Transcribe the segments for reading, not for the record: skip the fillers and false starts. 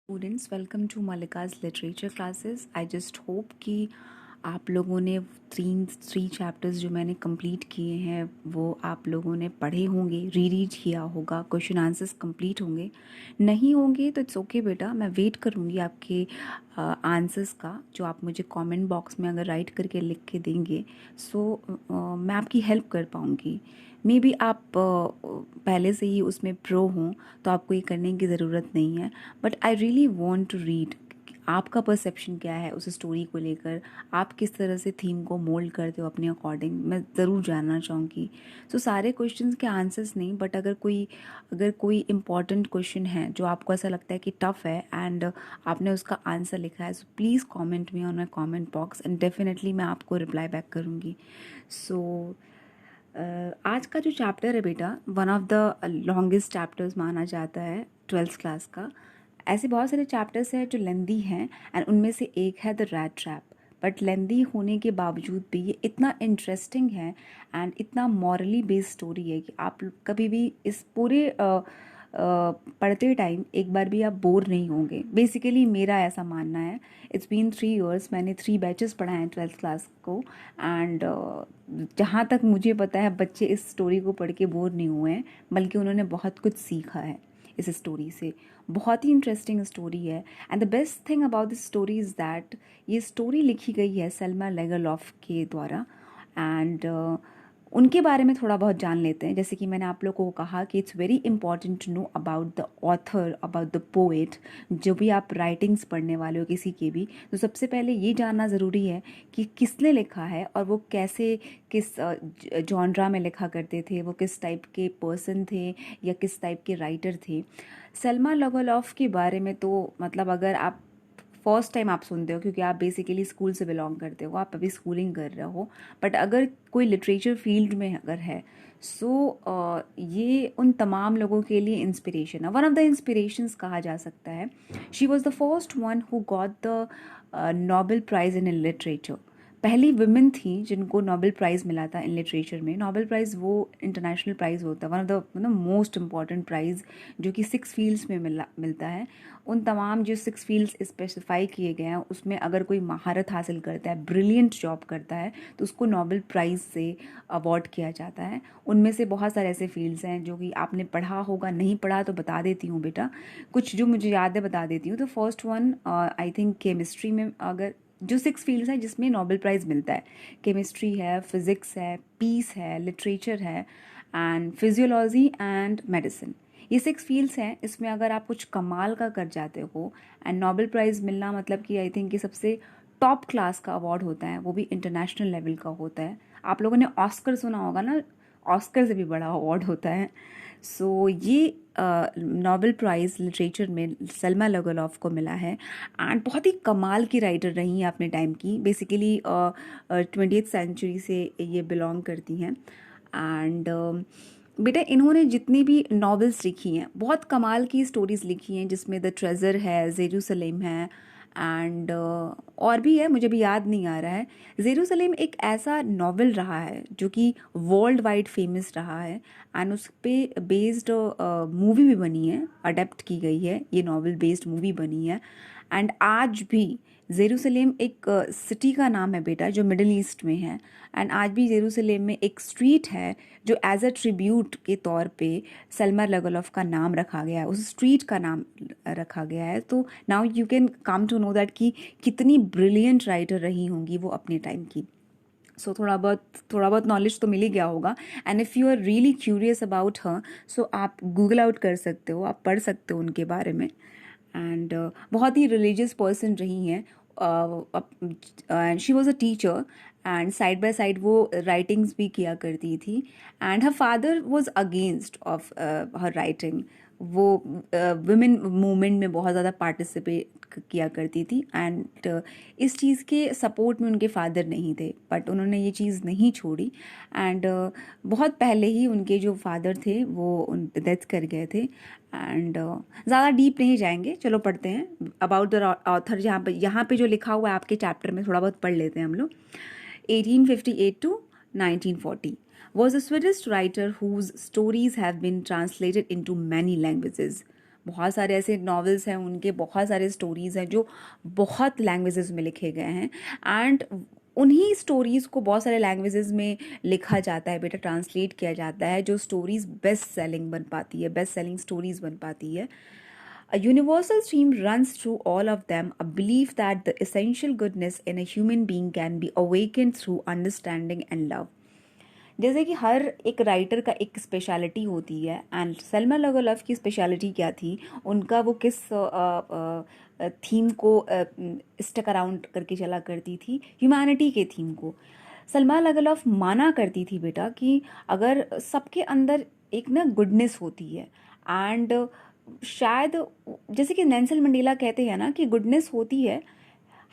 Students, welcome to Mallika's literature classes. I just hope कि आप लोगों ने थ्री चैप्टर्स जो मैंने कंप्लीट किए हैं वो आप लोगों ने पढ़े होंगे, रीड किया होगा, क्वेश्चन आंसर्स कंप्लीट होंगे। नहीं होंगे तो इट्स ओके बेटा, मैं वेट करूँगी आपके आंसर्स का, जो आप मुझे कमेंट बॉक्स में अगर राइट करके लिख के देंगे सो मैं आपकी हेल्प कर पाऊँगी। मे बी आप पहले से ही उसमें प्रो हों तो आपको ये करने की ज़रूरत नहीं है, but I really want to read आपका परसेप्शन क्या है उस स्टोरी को लेकर, आप किस तरह से थीम को मोल्ड करते हो अपने अकॉर्डिंग, मैं ज़रूर जानना चाहूँगी। सो सारे क्वेश्चंस के आंसर्स नहीं, बट अगर कोई इम्पॉर्टेंट क्वेश्चन है जो आपको ऐसा लगता है कि टफ़ है एंड आपने उसका आंसर लिखा है, so please comment me on my comment box and definitely मैं आपको रिप्लाई बैक करूँगी। सो आज का जो चैप्टर है बेटा, one of the longest chapters माना जाता है 12th क्लास का। ऐसे बहुत सारे चैप्टर्स हैं जो लेंदी हैं एंड उनमें से एक है द रैट ट्रैप। बट लेंदी होने के बावजूद भी ये इतना इंटरेस्टिंग है एंड इतना मॉरली बेस्ड स्टोरी है कि आप कभी भी इस पूरे पढ़ते टाइम एक बार भी आप बोर नहीं होंगे। बेसिकली मेरा ऐसा मानना है। इट्स बीन 3 years, मैंने 3 बैचेस पढ़ाए हैं 12th क्लास को एंड जहाँ तक मुझे पता है बच्चे इस स्टोरी को पढ़ के बोर नहीं हुए हैं, बल्कि उन्होंने बहुत कुछ सीखा है इस स्टोरी से। बहुत ही इंटरेस्टिंग स्टोरी है and the best thing about this story is that ये स्टोरी लिखी गई है सेल्मा लेगरलॉफ के द्वारा एंड उनके बारे में थोड़ा बहुत जान लेते हैं। जैसे कि मैंने आप लोगों को कहा कि it's very important to know about the author, about the poet. जो भी आप राइटिंग्स पढ़ने वाले हो किसी के भी, तो सबसे पहले ये जानना ज़रूरी है कि किसने लिखा है और वो कैसे, किस जॉनरा में लिखा करते थे, वो किस टाइप के पर्सन थे या किस टाइप के राइटर थे। सलमा लगोलॉफ के बारे में तो मतलब अगर आप फर्स्ट टाइम आप सुनते हो, क्योंकि आप बेसिकली स्कूल से बिलोंग करते हो, आप अभी स्कूलिंग कर रहे हो, बट अगर कोई लिटरेचर फील्ड में अगर है सो ये उन तमाम लोगों के लिए इंस्पिरेशन है, वन ऑफ द इंस्पिरेशंस कहा जा सकता है। She was the first one who got the Nobel prize in literature. पहली वुमेन थी जिनको नोबेल प्राइज़ मिला था इन लिटरेचर में। नोबेल प्राइज़ वो इंटरनेशनल प्राइज़ होता है, one of the most important prize, जो कि 6 फील्ड्स में मिलता है। उन तमाम जो 6 फील्ड्स स्पेसिफाई किए गए हैं उसमें अगर कोई महारत हासिल करता है, ब्रिलियंट जॉब करता है, तो उसको नोबेल प्राइज़ से अवार्ड किया जाता है। उनमें से बहुत सारे ऐसे फील्ड्स हैं जो कि आपने पढ़ा होगा, नहीं पढ़ा तो बता देती हूँ बेटा, कुछ जो मुझे याद है बता देती हूँ। तो first one I think chemistry में, अगर जो 6 फील्ड्स हैं जिसमें नोबेल प्राइज़ मिलता है, केमिस्ट्री है, फिज़िक्स है, पीस है, लिटरेचर है एंड फिजियोलॉजी एंड मेडिसिन। ये 6 फील्ड्स हैं। इसमें अगर आप कुछ कमाल का कर जाते हो एंड नोबेल प्राइज़ मिलना मतलब कि आई थिंक ये सबसे टॉप क्लास का अवार्ड होता है, वो भी इंटरनेशनल लेवल का होता है। आप लोगों ने ऑस्कर सुना होगा ना, ऑस्कर से भी बड़ा अवार्ड होता है। सो ये नोबेल प्राइज़ लिटरेचर में सलमा लगोलॉफ को मिला है एंड बहुत ही कमाल की राइटर रही हैं अपने टाइम की। बेसिकली 20th सेंचुरी से ये बिलोंग करती हैं एंड बेटा इन्होंने जितनी भी नॉवेल्स लिखी हैं, बहुत कमाल की स्टोरीज़ लिखी हैं, जिसमें द ट्रेजर है, जेरूसलेम है एंड और भी है, मुझे भी याद नहीं आ रहा है। जेरूसलेम एक ऐसा नॉवेल रहा है जो कि वर्ल्ड वाइड फेमस रहा है एंड उस पर बेस्ड मूवी भी बनी है, अडेप्ट की गई है, ये नॉवेल बेस्ड मूवी बनी है एंड आज भी जेरूसलेम एक सिटी का नाम है बेटा, जो मिडिल ईस्ट में है एंड आज भी जेरूसलेम में एक स्ट्रीट है जो एज अ ट्रिब्यूट के तौर पे सलमा लगोलॉफ का नाम रखा गया है, उस स्ट्रीट का नाम रखा गया है। तो now you can come to know that कि कितनी ब्रिलियंट राइटर रही होंगी वो अपने टाइम की। सो थोड़ा बहुत नॉलेज तो मिल ही गया होगा and if you are really curious about her, so आप गूगल आउट कर सकते हो, आप पढ़ सकते हो उनके बारे में एंड बहुत ही रिलीजियस पर्सन रही हैं। She was a teacher and side by side वो राइटिंग्स भी किया करती थी and her father was against of her writing. वो वुमेन मूवमेंट में बहुत ज़्यादा पार्टिसिपेट किया करती थी एंड इस चीज़ के सपोर्ट में उनके फादर नहीं थे, बट उन्होंने ये चीज़ नहीं छोड़ी एंड बहुत पहले ही उनके जो फादर थे वो डेथ कर गए थे एंड ज़्यादा डीप नहीं जाएंगे, चलो पढ़ते हैं अबाउट द ऑथर। यहाँ पे जो लिखा हुआ है आपके चैप्टर में थोड़ा बहुत पढ़ लेते हैं हम लोग। 1858 to 1940 was a Swedish writer whose stories have been translated into many languages. बहुत सारे ऐसे नॉवेल्स हैं उनके, बहुत सारे स्टोरीज़ हैं जो बहुत लैंग्वेजेस में लिखे गए हैं, एंड उन्हीं स्टोरीज़ को बहुत सारे लैंग्वेजेस में लिखा जाता है बेटा, ट्रांसलेट किया जाता है, जो स्टोरीज़ बेस्ट सेलिंग बन पाती है, बेस्ट सेलिंग स्टोरीज़ बन पाती है. A universal theme runs through all of them, a belief that the essential goodness in a human being can be awakened through understanding and love. जैसे कि हर एक writer का एक स्पेशलिटी होती है, एंड सलमा लगोलफ की स्पेशलिटी क्या थी, उनका वो किस थीम को स्टक अराउंड करके चला करती थी, ह्यूमैनिटी के थीम को. सलमा लगोलफ माना करती थी बेटा कि अगर सबके अंदर एक ना गुडनेस होती है, एंड शायद जैसे कि नेल्सन मंडेला कहते हैं ना कि गुडनेस होती है,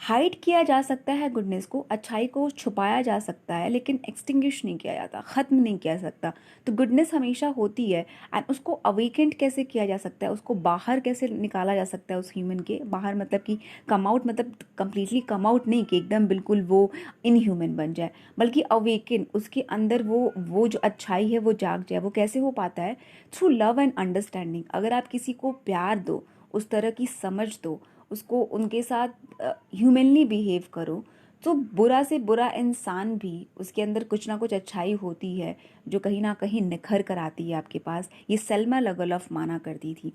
हाइड किया जा सकता है गुडनेस को, अच्छाई को छुपाया जा सकता है, लेकिन एक्सटिंग्विश नहीं किया जाता, ख़त्म नहीं किया सकता. तो गुडनेस हमेशा होती है, एंड उसको अवेकेंड कैसे किया जा सकता है, उसको बाहर कैसे निकाला जा सकता है उस ह्यूमन के बाहर, मतलब कि कम आउट, मतलब कम्प्लीटली कम आउट नहीं कि एकदम बिल्कुल वो इनह्यूमन बन जाए, बल्कि अवेकन, उसके अंदर वो जो अच्छाई है वो जाग जाए. वो कैसे हो पाता है? Through love and understanding. अगर आप किसी को प्यार दो, उस तरह की समझ दो, उसको उनके साथ ह्यूमनली बिहेव करो, तो बुरा से बुरा इंसान भी उसके अंदर कुछ ना कुछ अच्छाई होती है जो कहीं ना कहीं निखर कर आती है आपके पास. ये सलमा लगोलफ माना करती थी.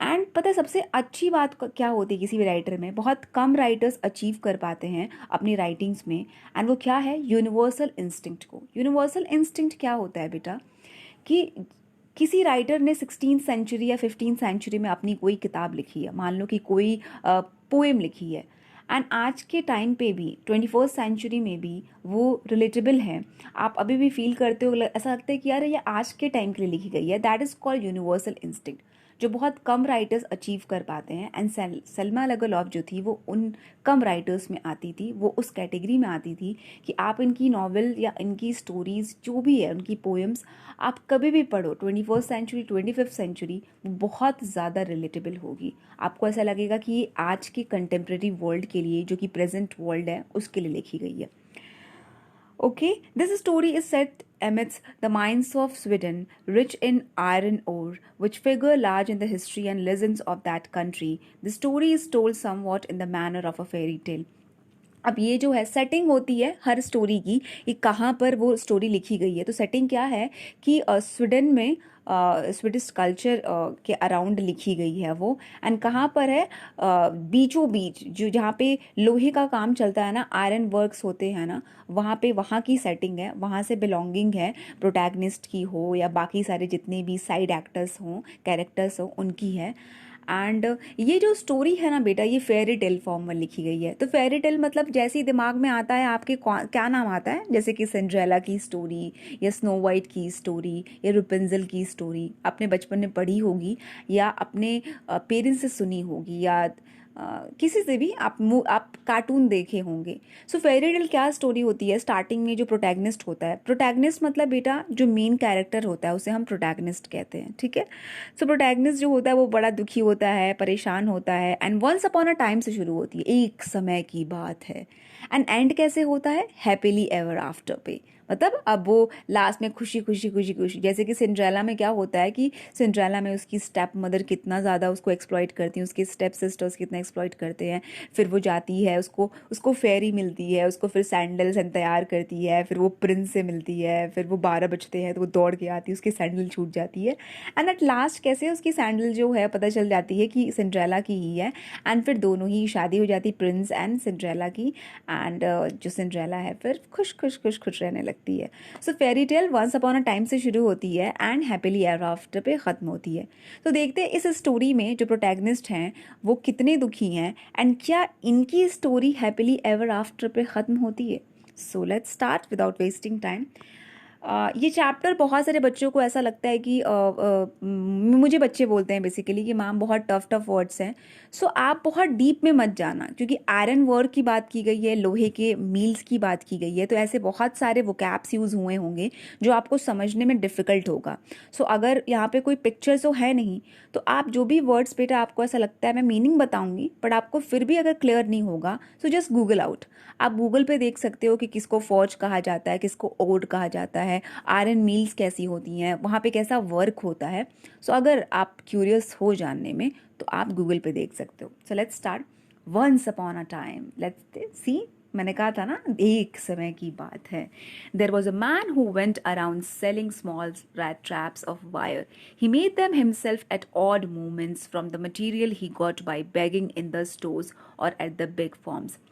एंड पता है सबसे अच्छी बात क्या होती है किसी भी राइटर में, बहुत कम राइटर्स अचीव कर पाते हैं अपनी राइटिंग्स में, एंड वो क्या है? यूनिवर्सल इंस्टिंक्ट को. यूनिवर्सल इंस्टिंक्ट क्या होता है बेटा? कि किसी राइटर ने 16th सेंचुरी या 15th सेंचुरी में अपनी कोई किताब लिखी है, मान लो कि कोई पोएम लिखी है, एंड आज के टाइम पे भी 21st सेंचुरी में भी वो रिलेटेबल है. आप अभी भी फील करते हो, ऐसा लगता है कि यार ये आज के टाइम के लिए लिखी गई है. That is called universal instinct, जो बहुत कम राइटर्स अचीव कर पाते हैं. एंड सलमा लगोलफ जो थी वो उन कम राइटर्स में आती थी, वो उस कैटेगरी में आती थी कि आप इनकी नॉवेल या इनकी स्टोरीज़ जो भी है, उनकी पोएम्स आप कभी भी पढ़ो, 21st सेंचुरी 25th सेंचुरी, बहुत ज़्यादा रिलेटेबल होगी. आपको ऐसा लगेगा कि ये आज के कंटेम्प्रेरी वर्ल्ड के लिए, जो कि प्रेजेंट वर्ल्ड है, उसके लिए लिखी गई है. Okay, this story is set amidst the mines of Sweden, rich in iron ore, which figure large in the history and legends of that country. The story is told somewhat in the manner of a fairy tale. अब ये जो है setting होती है हर story की, कि कहाँ पर वो स्टोरी लिखी गई है. तो सेटिंग क्या है कि स्वीडन में स्वीडिश कल्चर के अराउंड लिखी गई है वो. एंड कहाँ पर है? बीचों बीच, जो जहाँ पे लोहे का काम चलता है ना, आयरन वर्क्स होते हैं ना, वहाँ पे, वहाँ की सेटिंग है, वहाँ से बिलोंगिंग है, प्रोटैगनिस्ट की हो या बाकी सारे जितने भी साइड एक्टर्स हों, कैरेक्टर्स हों, उनकी है. एंड ये जो स्टोरी है ना बेटा, ये फेयरी टेल फॉर्म में लिखी गई है. तो फेयरी टेल मतलब जैसे ही दिमाग में आता है आपके, क्या नाम आता है? जैसे कि सिंड्रेला की स्टोरी, या स्नो वाइट की स्टोरी, या रुपेंजल की स्टोरी आपने बचपन में पढ़ी होगी, या अपने पेरेंट्स से सुनी होगी, या किसी से भी आप कार्टून देखे होंगे. सो फेयरी टेल क्या स्टोरी होती है? स्टार्टिंग में जो प्रोटैगनिस्ट होता है, प्रोटैगनिस्ट मतलब बेटा जो मेन कैरेक्टर होता है उसे हम प्रोटैगनिस्ट कहते हैं, ठीक है. सो प्रोटैगनिस्ट जो होता है वो बड़ा दुखी होता है, परेशान होता है, and once upon a time से शुरू होती है, एक समय की बात है. एंड एंड कैसे होता है? हैप्पीली एवर आफ्टर पे. मतलब अब वो लास्ट में खुशी खुशी खुशी खुशी, जैसे कि सिंड्रेला में क्या होता है कि सिंड्रेला में उसकी स्टेप मदर कितना ज़्यादा उसको एक्सप्लॉइट करती हैं, उसके स्टेप सिस्टर्स कितना एक्सप्लॉइट करते हैं. फिर वो जाती है, उसको उसको फेरी मिलती है, उसको फिर सैंडल्स तैयार करती है, फिर वो प्रिंस से मिलती है, फिर वो 12 बजते हैं तो वो दौड़ के आती है, उसकी सैंडल छूट जाती है, एंड एट लास्ट कैसे उसकी सैंडल जो है पता चल जाती है कि सिंड्रेला की ही है. एंड फिर दोनों ही शादी हो जाती, प्रिंस एंड सिंड्रेला की. एंड जो सिंड्रेला है फिर खुश खुश खुश खुश रहने लगती है. So fairy tale once upon a time से शुरू होती है एंड हैप्पीली एवर आफ्टर पे ख़त्म होती है. तो देखते हैं इस स्टोरी में जो प्रोटैगनिस्ट हैं वो कितने दुखी हैं, एंड क्या इनकी स्टोरी हैप्पीली एवर आफ्टर पे ख़त्म होती है. So let's start without wasting time. ये चैप्टर बहुत सारे बच्चों को ऐसा लगता है कि मुझे बच्चे बोलते हैं बेसिकली कि मैम बहुत टफ टफ वर्ड्स हैं. सो आप बहुत डीप में मत जाना, क्योंकि आयरन वर्क की बात की गई है, लोहे के मील्स की बात की गई है, तो ऐसे बहुत सारे वोकैब्स यूज़ हुए होंगे जो आपको समझने में डिफ़िकल्ट होगा. सो अगर यहाँ पे कोई पिक्चर तो है नहीं, तो आप जो भी वर्ड्स बेटा आपको ऐसा लगता है मैं मीनिंग बताऊंगी बट आपको फिर भी अगर क्लियर नहीं होगा, सो जस्ट गूगल आउट. आप गूगल पे देख सकते हो कि किसको फौज कहा जाता है, किसको ओड कहा जाता है, है, आयरन मील्स कैसी होती हैं, वहाँ पे कैसा वर्क होता है। सो अगर आप क्यूरियस हो जानने में तो आप गूगल पे देख सकते हो। So let's start. Once upon a time, let's see, मैंने कहा था ना एक समय की बात है। There was a man who went around selling small rat traps of wire. He made them himself at odd moments from the material he got by begging in the stores or at the big farms.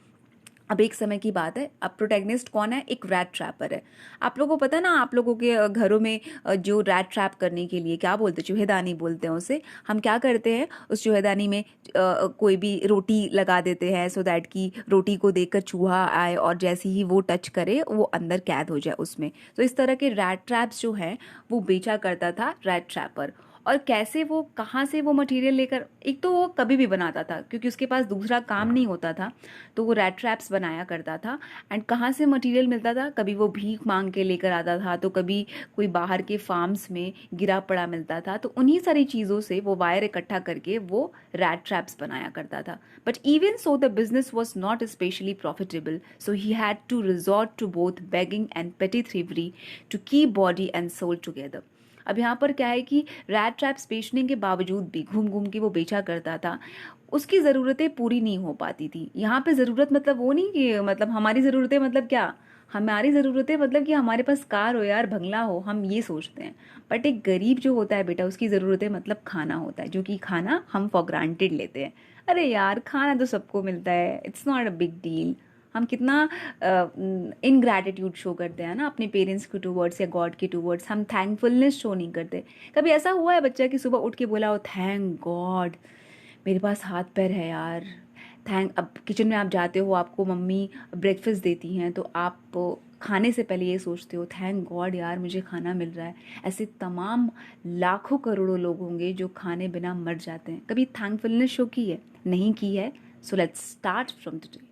अब एक समय की बात है, अब protagonist कौन है? एक रैट ट्रैपर है। आप लोगों को पता है ना, आप लोगों के घरों में जो रैट ट्रैप करने के लिए क्या बोलते हैं, चूहेदानी बोलते हैं उसे। हम क्या करते हैं, उस चूहेदानी में कोई भी रोटी लगा देते हैं सो दैट कि रोटी को देखकर चूहा आए और जैसे ही वो टच करे वो अंदर कैद हो जाए उसमें। तो इस तरह के रैट ट्रैप्स जो है वो बेचा करता था रैट ट्रैपर। और कैसे वो, कहाँ से वो मटेरियल लेकर, एक तो वो कभी भी बनाता था क्योंकि उसके पास दूसरा काम नहीं होता था, तो वो रैट ट्रैप्स बनाया करता था। एंड कहाँ से मटेरियल मिलता था, कभी वो भीख मांग के लेकर आता था, तो कभी कोई बाहर के फार्म्स में गिरा पड़ा मिलता था, तो उन्हीं सारी चीज़ों से वो वायर इकट्ठा करके वो रैट ट्रैप्स बनाया करता था। But even so the business was not specially profitable, so he had to resort to both begging and petty thievery to keep body and soul together. अब यहाँ पर क्या है कि रैट ट्रैप्स बेचने के बावजूद भी घूम घूम के वो बेचा करता था, उसकी ज़रूरतें पूरी नहीं हो पाती थी। यहाँ पे ज़रूरत मतलब वो नहीं कि मतलब हमारी ज़रूरतें मतलब क्या, हमारी ज़रूरतें मतलब कि हमारे पास कार हो यार, बंगला हो, हम ये सोचते हैं। बट एक गरीब जो होता है बेटा, उसकी ज़रूरतें मतलब खाना होता है, जो कि खाना हम फॉर ग्रांटेड लेते हैं। अरे यार खाना तो सबको मिलता है, it's not a big deal. हम कितना इनग्रैटिट्यूड शो करते हैं ना अपने पेरेंट्स के टूवर्ड्स या गॉड के टूवर्ड्स, हम थैंकफुलनेस शो नहीं करते। कभी ऐसा हुआ है बच्चा कि सुबह उठ के बोला हो थैंक गॉड मेरे पास हाथ पैर है यार, थैंक। अब किचन में आप जाते हो, आपको मम्मी ब्रेकफास्ट देती हैं, तो आप खाने से पहले ये सोचते हो थैंक गॉड यार मुझे खाना मिल रहा है। ऐसे तमाम लाखों करोड़ों लोग होंगे जो खाने बिना मर जाते हैं। कभी थैंकफुलनेस शो की है? नहीं की है। So let's start from today.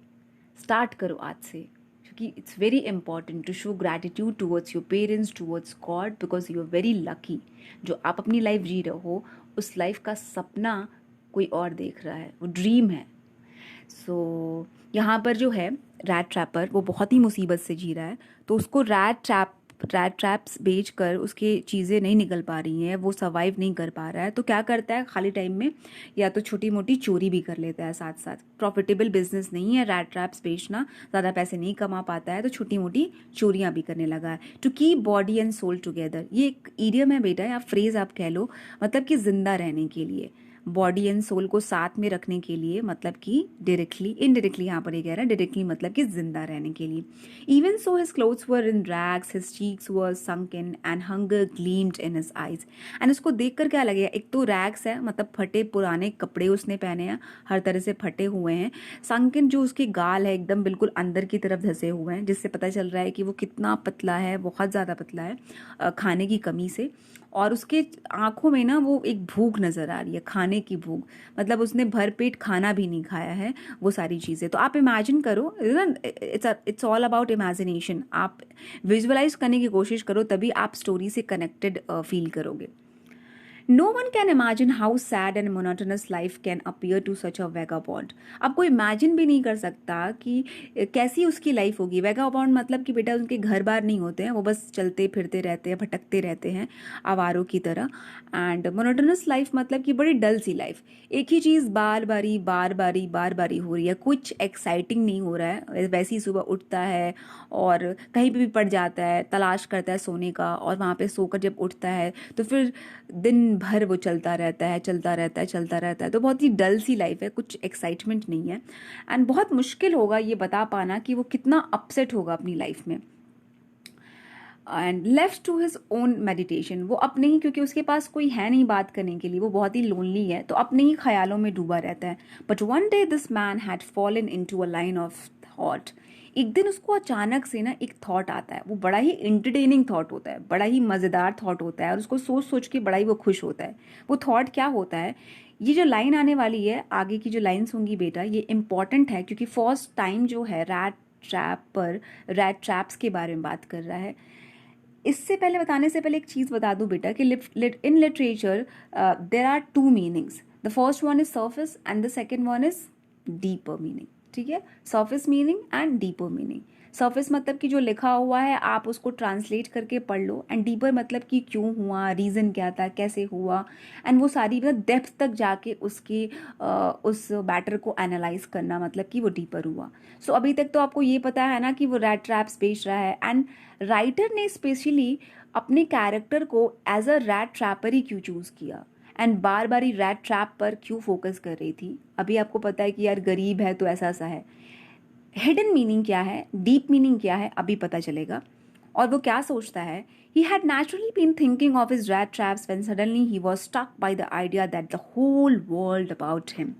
Start करो आज से, क्योंकि it's very important to show gratitude towards your parents, towards God, because you are very lucky. जो आप अपनी लाइफ जी रहे हो, उस लाइफ का सपना कोई और देख रहा है, वो ड्रीम है। सो यहाँ पर जो है रैट ट्रैपर, वो बहुत ही मुसीबत से जी रहा है, तो उसको रैट ट्रैप्स बेच कर उसके चीज़ें नहीं निकल पा रही हैं, वो सर्वाइव नहीं कर पा रहा है। तो क्या करता है खाली टाइम में, या तो छोटी मोटी चोरी भी कर लेता है साथ साथ। प्रॉफिटेबल बिजनेस नहीं है रैट ट्रैप्स बेचना, ज़्यादा पैसे नहीं कमा पाता है, तो छोटी मोटी चोरियाँ भी करने लगा है। To keep body and soul together, ये एक ईडियम है बेटा, या फ्रेज आप कह लो, मतलब कि जिंदा रहने के लिए, बॉडी एंड सोल को साथ में रखने के लिए, मतलब कि डायरेक्टली इनडायरेक्टली यहाँ पर ये कह रहा है, डायरेक्टली मतलब कि जिंदा रहने के लिए। Even so his clothes were in rags, his cheeks were sunken and hunger gleamed in his eyes. And उसको देखकर क्या लगेगा, एक तो रैग्स है मतलब फटे पुराने कपड़े उसने पहने हैं, हर तरह से फटे हुए हैं। sunken जो उसके गाल है एकदम बिल्कुल अंदर की तरफ धंसे हुए हैं, जिससे पता चल रहा है कि वो कितना पतला है, बहुत ज़्यादा पतला है खाने की कमी से। और उसके आंखों में ना वो एक भूख नज़र आ रही है, खाने की भूख, मतलब उसने भर पेट खाना भी नहीं खाया है, वो सारी चीज़ें। तो आप इमेजिन करो, इट्स ऑल अबाउट इमेजिनेशन। आप विजुअलाइज करने की कोशिश करो, तभी आप स्टोरी से कनेक्टेड फील करोगे। No one can imagine how sad and monotonous life can appear to such a vagabond. अब कोई इमेजिन भी नहीं कर सकता कि कैसी उसकी लाइफ होगी। वैगाबॉन्ड मतलब कि बेटा उनके घर बार नहीं होते हैं, वो बस चलते फिरते रहते हैं, भटकते रहते हैं आवारों की तरह। एंड मोनोटोनस लाइफ मतलब कि बड़ी डल सी लाइफ, एक ही चीज़ बार बारी हो रही है, कुछ एक्साइटिंग नहीं हो रहा है। वैसे ही सुबह उठता है और कहीं पे भी पड़ जाता है, तलाश करता है सोने का, और वहाँ पे सोकर जब उठता है तो फिर दिन भर वो चलता रहता है। तो बहुत ही डल सी लाइफ है, कुछ एक्साइटमेंट नहीं है। एंड बहुत मुश्किल होगा ये बता पाना कि वो कितना अपसेट होगा अपनी लाइफ में। And left to his own meditation, वो अपने ही, क्योंकि उसके पास कोई है नहीं बात करने के लिए, वो बहुत ही लोनली है, तो अपने ही ख्यालों में डूबा रहता है। But one day this man had fallen into a line of thought. एक दिन उसको अचानक से ना एक थॉट आता है, वो बड़ा ही इंटरटेनिंग थॉट होता है, बड़ा ही मज़ेदार थॉट होता है, और उसको सोच सोच के बड़ा ही वो खुश होता है। वो थॉट क्या होता है, ये जो लाइन आने वाली है, आगे की जो लाइन्स होंगी बेटा, ये इंपॉर्टेंट है, क्योंकि फर्स्ट टाइम जो है रैट ट्रैप्स के बारे में बात कर रहा है। इससे पहले, बताने से पहले एक चीज़ बता दूं बेटा कि in literature there are two meanings. The first one is surface and the second one is deeper meaning. ठीक है, surface meaning and deeper meaning. Surface मतलब कि जो लिखा हुआ है आप उसको ट्रांसलेट करके पढ़ लो, एंड डीपर मतलब कि क्यों हुआ, रीज़न क्या था, कैसे हुआ, एंड वो सारी मतलब डेप्थ तक जाके उसकी उस मैटर को एनालाइज करना, मतलब कि वो डीपर हुआ। सो अभी तक तो आपको ये पता है ना कि वो रैट ट्रैप्स बेच रहा है, एंड राइटर ने स्पेशली अपने कैरेक्टर को एज अ रैट ट्रैपर ही क्यों चूज़ किया, and bar bar he rat trap पर क्यों फोकस कर रही थी। अभी आपको पता है कि यार गरीब है तो ऐसा सा है, हिडन मीनिंग क्या है, डीप मीनिंग क्या है, अभी पता चलेगा। और वो क्या सोचता है, he had naturally been thinking of his rat traps when suddenly he was struck by the idea that the whole world about him,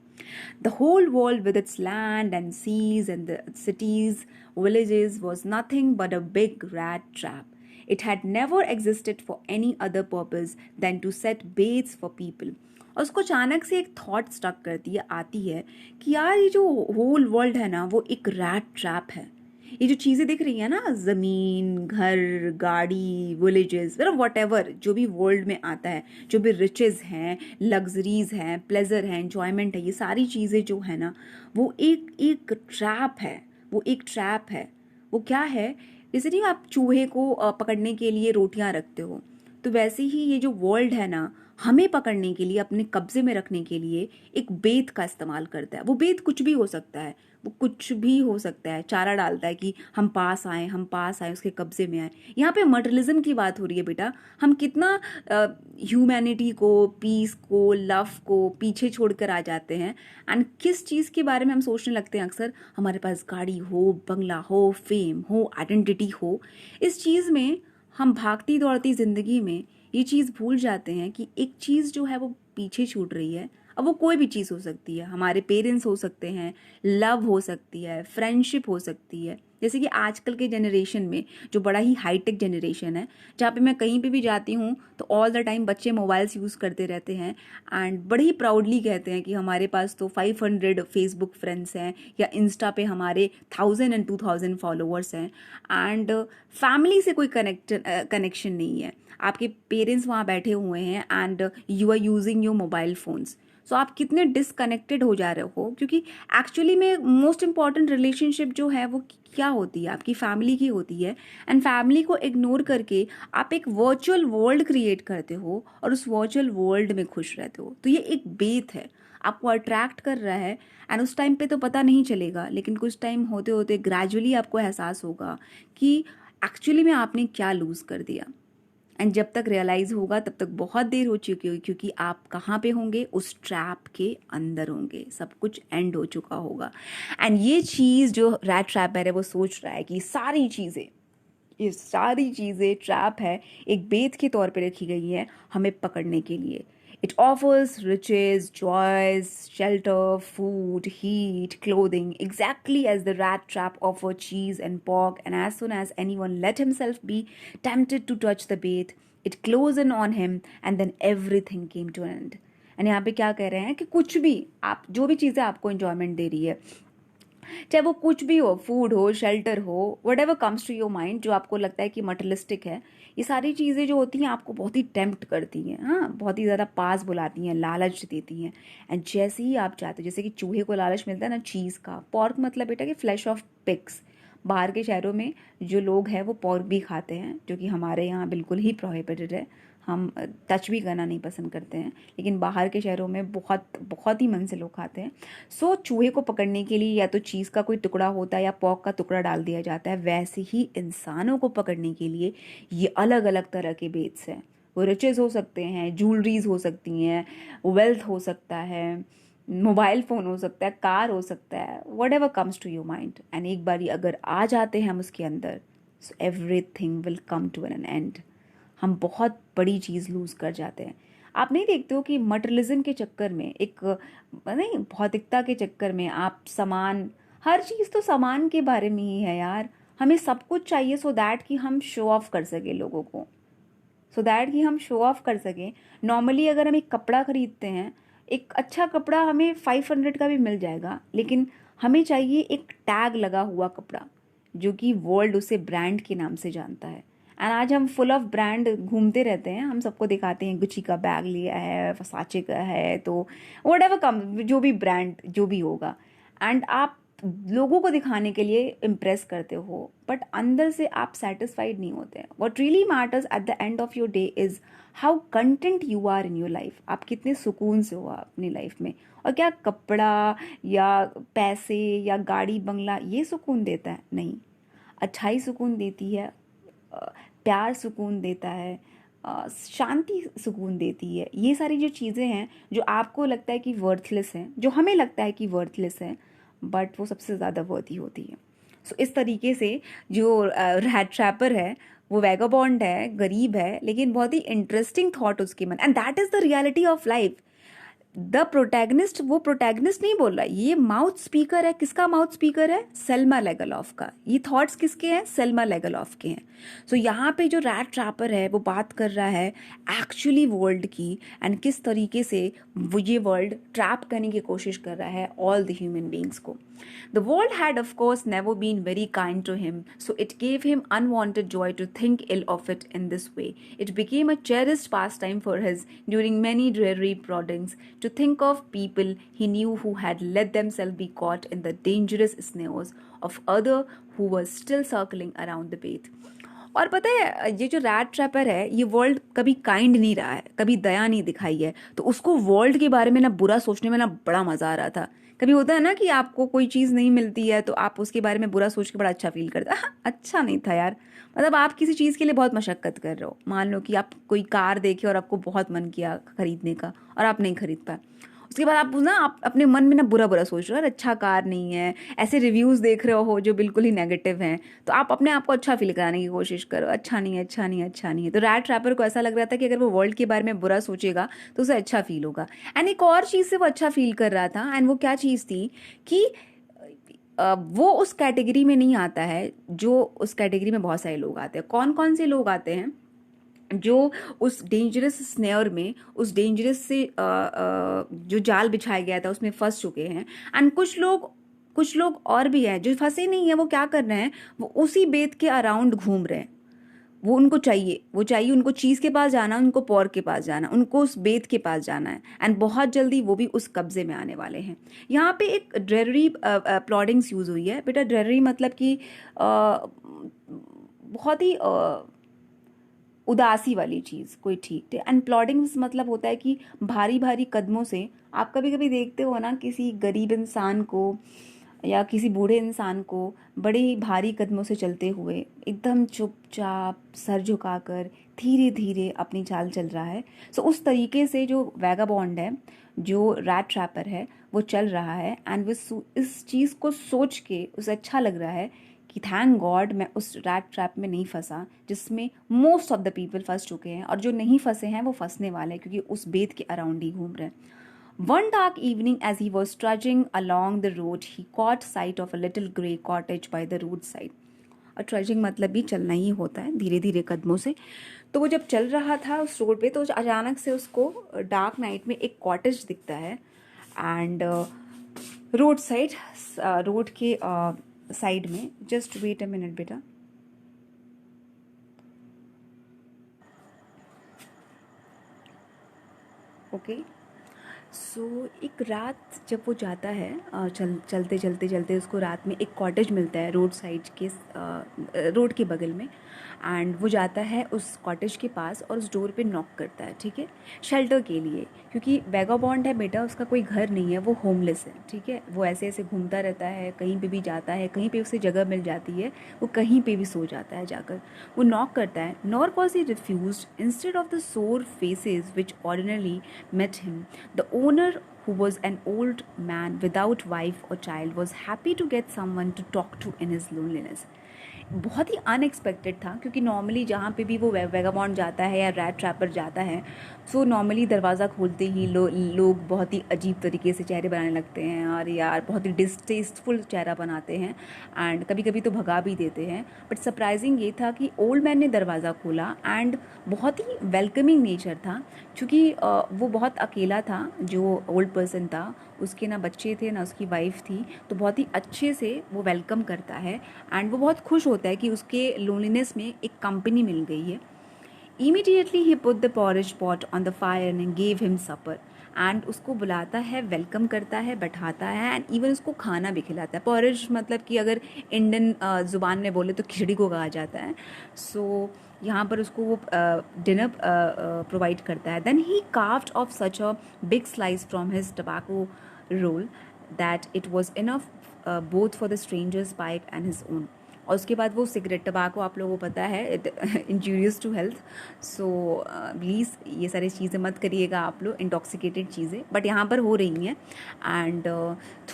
the whole world with its land and seas and the cities, villages, was nothing but a big rat trap. It had never existed for any other purpose than to set baits for people. और उसको अचानक से एक thought stuck करती है, आती है कि यार ये जो होल वर्ल्ड है ना वो एक रैट ट्रैप है। ये जो चीज़ें दिख रही है ना, ज़मीन, घर, गाड़ी, विलेजेस, मतलब वॉट एवर जो भी वर्ल्ड में आता है, जो भी रिचेस हैं, लग्जरीज हैं, प्लेजर है, एंजॉयमेंट है, ये सारी चीज़ें जो है ना वो एक एक ट्रैप है, वो एक ट्रैप है। वो क्या है, जैसे नहीं आप चूहे को पकड़ने के लिए रोटियां रखते हो, तो वैसे ही ये जो वर्ल्ड है ना हमें पकड़ने के लिए, अपने कब्जे में रखने के लिए एक बेत का इस्तेमाल करता है। वो बेत कुछ भी हो सकता है, वो कुछ भी हो सकता है, चारा डालता है कि हम पास आए, हम पास आए, उसके कब्जे में आए। यहाँ पे मटेरियलिज्म की बात हो रही है बेटा। हम कितना ह्यूमैनिटी को, पीस को, लव को पीछे छोड़कर आ जाते हैं, एंड किस चीज़ के बारे में हम सोचने लगते हैं अक्सर, हमारे पास गाड़ी हो, बंगला हो, फेम हो, आइडेंटिटी हो। इस चीज़ में हम भागती दौड़ती ज़िंदगी में ये चीज़ भूल जाते हैं कि एक चीज़ जो है वो पीछे छूट रही है। अब वो कोई भी चीज़ हो सकती है, हमारे पेरेंट्स हो सकते हैं, लव हो सकती है, फ्रेंडशिप हो सकती है। जैसे कि आजकल के जनरेशन में जो बड़ा ही हाईटेक जनरेशन है, जहाँ पे मैं कहीं पे भी जाती हूँ तो ऑल द टाइम बच्चे मोबाइल्स यूज़ करते रहते हैं, एंड बड़े ही प्राउडली कहते हैं कि हमारे पास तो 500 फेसबुक फ्रेंड्स हैं, या इंस्टा पे हमारे 1000 and 2000 फॉलोअर्स हैं, एंड फैमिली से कोई कनेक्शन नहीं है। आपके पेरेंट्स वहाँ बैठे हुए हैं and you are using your mobile phones. So आप कितने डिसकनेक्टेड हो जा रहे हो, क्योंकि एक्चुअली में मोस्ट इंपॉर्टेंट रिलेशनशिप जो है वो क्या होती है, आपकी फैमिली की होती है, एंड फैमिली को इग्नोर करके आप एक वर्चुअल वर्ल्ड क्रिएट करते हो और उस वर्चुअल वर्ल्ड में खुश रहते हो। तो ये एक बेत है, आपको अट्रैक्ट कर रहा है, एंड उस टाइम पे तो पता नहीं चलेगा, लेकिन कुछ टाइम होते होते ग्रेजुअली आपको एहसास होगा कि एक्चुअली में आपने क्या लूज़ कर दिया। एंड जब तक रियलाइज़ होगा तब तक बहुत देर हो चुकी होगी, क्योंकि आप कहाँ पे होंगे, उस ट्रैप के अंदर होंगे, सब कुछ एंड हो चुका होगा। एंड ये चीज़ जो रैट ट्रैप है वो सोच रहा है कि ये सारी चीज़ें ट्रैप है, एक बेत के तौर पे रखी गई है हमें पकड़ने के लिए। It offers riches, joys, shelter, food, heat, clothing, exactly as the rat trap offered cheese and pork, and as soon as anyone let himself be tempted to touch the bait, it closed in on him, and then everything came to an end. And यहाँ पे क्या कह रहे हैं कि कुछ भी, आप जो भी चीज़ें आपको enjoyment दे रही है, चाहे वो कुछ भी हो, फूड हो, शेल्टर हो, whatever comes to your mind, जो आपको लगता है कि मटेरियलिस्टिक है, ये सारी चीज़ें जो होती हैं आपको बहुत ही टेम्प्ट करती हैं, हाँ, बहुत ही ज़्यादा पास बुलाती हैं, लालच देती हैं। एंड जैसे ही आप चाहते हो, जैसे कि चूहे को लालच मिलता है ना चीज़ का, पॉर्क मतलब बेटा कि फ्लैश ऑफ पिग्स, बाहर के शहरों में जो लोग हैं वो पॉर्क भी खाते हैं, जो कि हमारे यहाँ बिल्कुल ही प्रोहिबिटेड है, हम टच भी करना नहीं पसंद करते हैं, लेकिन बाहर के शहरों में बहुत बहुत ही मन से लोग खाते हैं। सो चूहे को पकड़ने के लिए या तो चीज़ का कोई टुकड़ा होता है या पॉक का टुकड़ा डाल दिया जाता है, वैसे ही इंसानों को पकड़ने के लिए ये अलग अलग तरह के बेट्स हैं। वो रिचेस हो सकते हैं, ज्वेलरीज हो सकती हैं, वेल्थ हो सकता है, मोबाइल फ़ोन हो सकता है, कार हो सकता है, whatever comes to your mind. And एक बारी अगर आ जाते हैं हम उसके अंदर, so everything will come to an end. हम बहुत बड़ी चीज़ लूज़ कर जाते हैं। आप नहीं देखते हो कि मटेरियलिज्म के चक्कर में, एक नहीं भौतिकता के चक्कर में आप सामान, हर चीज़ तो सामान के बारे में ही है यार। हमें सब कुछ चाहिए सो दैट कि हम शो ऑफ कर सके लोगों को, सो दैट कि हम शो ऑफ कर सकें। नॉर्मली अगर हम एक कपड़ा खरीदते हैं, एक अच्छा कपड़ा हमें 500 का भी मिल जाएगा, लेकिन हमें चाहिए एक टैग लगा हुआ कपड़ा, जो कि वर्ल्ड उसे ब्रांड के नाम से जानता है। एंड आज हम फुल ऑफ ब्रांड घूमते रहते हैं, हम सबको दिखाते हैं गुची का बैग लिया है, वर्साचे का है, तो वट एवर कम, जो भी ब्रांड जो भी होगा, एंड आप लोगों को दिखाने के लिए इम्प्रेस करते हो, बट अंदर से आप सेटिस्फाइड नहीं होते हैं. What really matters at the end of your day is how content you are in your life. आप कितने सुकून से हो अपनी लाइफ में. और क्या कपड़ा या पैसे या गाड़ी बंगला ये सुकून देता है? नहीं. अच्छाई सुकून देती है, प्यार सुकून देता है, शांति सुकून देती है. ये सारी जो चीज़ें हैं जो आपको लगता है कि वर्थलेस हैं, जो हमें लगता है कि वर्थलेस हैं, बट वो सबसे ज़्यादा वर्दी होती है. सो इस तरीके से जो रैट ट्रैपर है वो वैगाबॉन्ड है, गरीब है, लेकिन बहुत ही इंटरेस्टिंग थॉट उसके मन. And that is the reality of life. The protagonist वो प्रोटैगनिस्ट नहीं बोल रहा, ये माउथ स्पीकर है. किसका माउथ स्पीकर है? सेल्मा लेगलॉफ का. ये थॉट्स किसके हैं? सेल्मा लेगलॉफ के हैं. सो यहाँ पे जो रैट ट्रैपर है वो बात कर रहा है एक्चुअली वर्ल्ड की, एंड किस तरीके से वो ये वर्ल्ड ट्रैप करने की कोशिश कर रहा है ऑल द ह्यूमन बींग्स को. The world had, of course, never been very kind to him, so it gave him unwanted joy to think ill of it in this way. It became a cherished pastime for his during many dreary proddings to think of people he knew who had let themselves be caught in the dangerous snares of other who were still circling around the bait. और पता है ये जो rat trapper है ये world कभी kind नहीं रहा है, कभी दया नहीं दिखाई है, तो उसको वर्ल्ड के बारे में ना बुरा सोचने में ना बड़ा मजा आ रहा था. कभी होता है ना कि आपको कोई चीज़ नहीं मिलती है तो आप उसके बारे में बुरा सोच के बड़ा अच्छा फील करते हैं. अच्छा नहीं था यार. मतलब आप किसी चीज़ के लिए बहुत मशक्क़त कर रहे हो. मान लो कि आप कोई कार देखे और आपको बहुत मन किया खरीदने का और आप नहीं खरीद पाए. उसके बाद आप अपने मन में ना बुरा बुरा सोच रहे हो, यार अच्छा कार नहीं है, ऐसे रिव्यूज़ देख रहे हो जो बिल्कुल ही नेगेटिव हैं, तो आप अपने आप को अच्छा फील कराने की कोशिश करो. अच्छा नहीं है, अच्छा नहीं है, अच्छा नहीं है. तो रैट ट्रैपर को ऐसा लग रहा था कि अगर वो वर्ल्ड के बारे में बुरा सोचेगा तो उसे अच्छा फील होगा. एंड एक और चीज़ से वो अच्छा फील कर रहा था, एंड वो क्या चीज़ थी कि वो उस कैटेगरी में नहीं आता है जो उस कैटेगरी में बहुत सारे लोग आते हैं. कौन कौन से लोग आते हैं? जो उस डेंजरस स्नेयर में, उस डेंजरस से जो जाल बिछाया गया था उसमें फंस चुके हैं. एंड कुछ लोग और भी हैं जो फंसे नहीं है. वो क्या कर रहे हैं? वो उसी बेत के अराउंड घूम रहे हैं. वो उनको चाहिए उनको चीज़ के पास जाना, उनको पौर के पास जाना, उनको उस बेत के पास जाना है. एंड बहुत जल्दी वो भी उस कब्जे में आने वाले हैं. यहाँ पे एक ड्रेलरी प्लॉडिंग्स यूज़ हुई है. बेटा ड्रेलरी मतलब कि बहुत ही उदासी वाली चीज़ कोई ठीक है. एंड प्लॉडिंग्स मतलब होता है कि भारी भारी कदमों से. आप कभी कभी देखते हो ना किसी गरीब इंसान को या किसी बूढ़े इंसान को बड़े ही भारी कदमों से चलते हुए, एकदम चुपचाप सर झुकाकर धीरे धीरे अपनी चाल चल रहा है. सो उस तरीके से जो वैगाबॉन्ड है, जो रैट ट्रैपर है, वो चल रहा है. एंड वो इस चीज़ को सोच के उसे अच्छा लग रहा है कि थैंक गॉड मैं उस रैट ट्रैप में नहीं फंसा जिसमें मोस्ट ऑफ द पीपल फंस चुके हैं, और जो नहीं फंसे हैं वो फंसने वाले हैं क्योंकि उस बेत के अराउंड ही घूम रहे हैं. One dark evening, as he was trudging along the road, he caught sight of a little grey cottage by the roadside. और ट्रजिंग मतलब भी चलना ही होता है धीरे धीरे कदमों से. तो वो जब चल रहा था उस रोड पे तो अचानक से उसको डार्क नाइट में एक कॉटेज दिखता है. एंड रोड के साइड में, जस्ट वेट अ मिनट बेटा. ओके. सो एक रात जब वो जाता है, चलते चलते चलते उसको रात में एक कॉटेज मिलता है रोड साइड के, रोड के बगल में. एंड वो जाता है उस कॉटेज के पास और उस डोर पे नॉक करता है, ठीक है, शेल्टर के लिए. क्योंकि वैगाबॉन्ड है बेटा, उसका कोई घर नहीं है, वो होमलेस है, ठीक है. वो ऐसे ऐसे घूमता रहता है, कहीं पे भी जाता है, कहीं पे उसे जगह मिल जाती है वो कहीं पे भी सो जाता है जाकर. वो नॉक करता है. Nor was he refused. Instead of the sour faces which ordinarily met him, the owner, who was an old man without wife or child, was happy to get someone to talk to in his loneliness. बहुत ही unexpected था क्योंकि normally जहाँ पे भी वो vagabond जाता है या रैट ट्रैपर जाता है, सो नॉर्मली दरवाज़ा खोलते ही लोग बहुत ही अजीब तरीके से चेहरे बनाने लगते हैं और यार बहुत ही डिस्टेस्टफुल चेहरा बनाते हैं. एंड कभी कभी तो भगा भी देते हैं. बट सरप्राइजिंग ये था कि ओल्ड मैन ने दरवाज़ा खोला एंड बहुत ही वेलकमिंग नेचर था. क्योंकि वो बहुत अकेला था, जो ओल्ड पर्सन था, उसके ना बच्चे थे ना उसकी वाइफ थी, तो बहुत ही अच्छे से वो वेलकम करता है. एंड वो बहुत खुश होता है कि उसके लोनलीनेस में एक कंपनी मिल गई है. Immediately he put the porridge pot on the fire and gave him supper. And उसको बुलाता है, वेलकम करता है, बैठाता है एंड इवन उसको खाना भी खिलाता है। पॉरेज मतलब कि अगर इंडियन ज़ुबान में बोले तो खिचड़ी को कहा जाता है। सो यहाँ पर उसको वो डिनर प्रोवाइड करता है। Then he carved off such a big slice from his tobacco roll that it was enough both for the stranger's pipe and his own. और उसके बाद वो सिगरेट, टबाको आप लोगों को पता है it injurious to health. So please ये सारी चीज़ें मत करिएगा आप लोग, इंटॉक्सिकेटेड चीज़ें, बट यहाँ पर हो रही हैं। एंड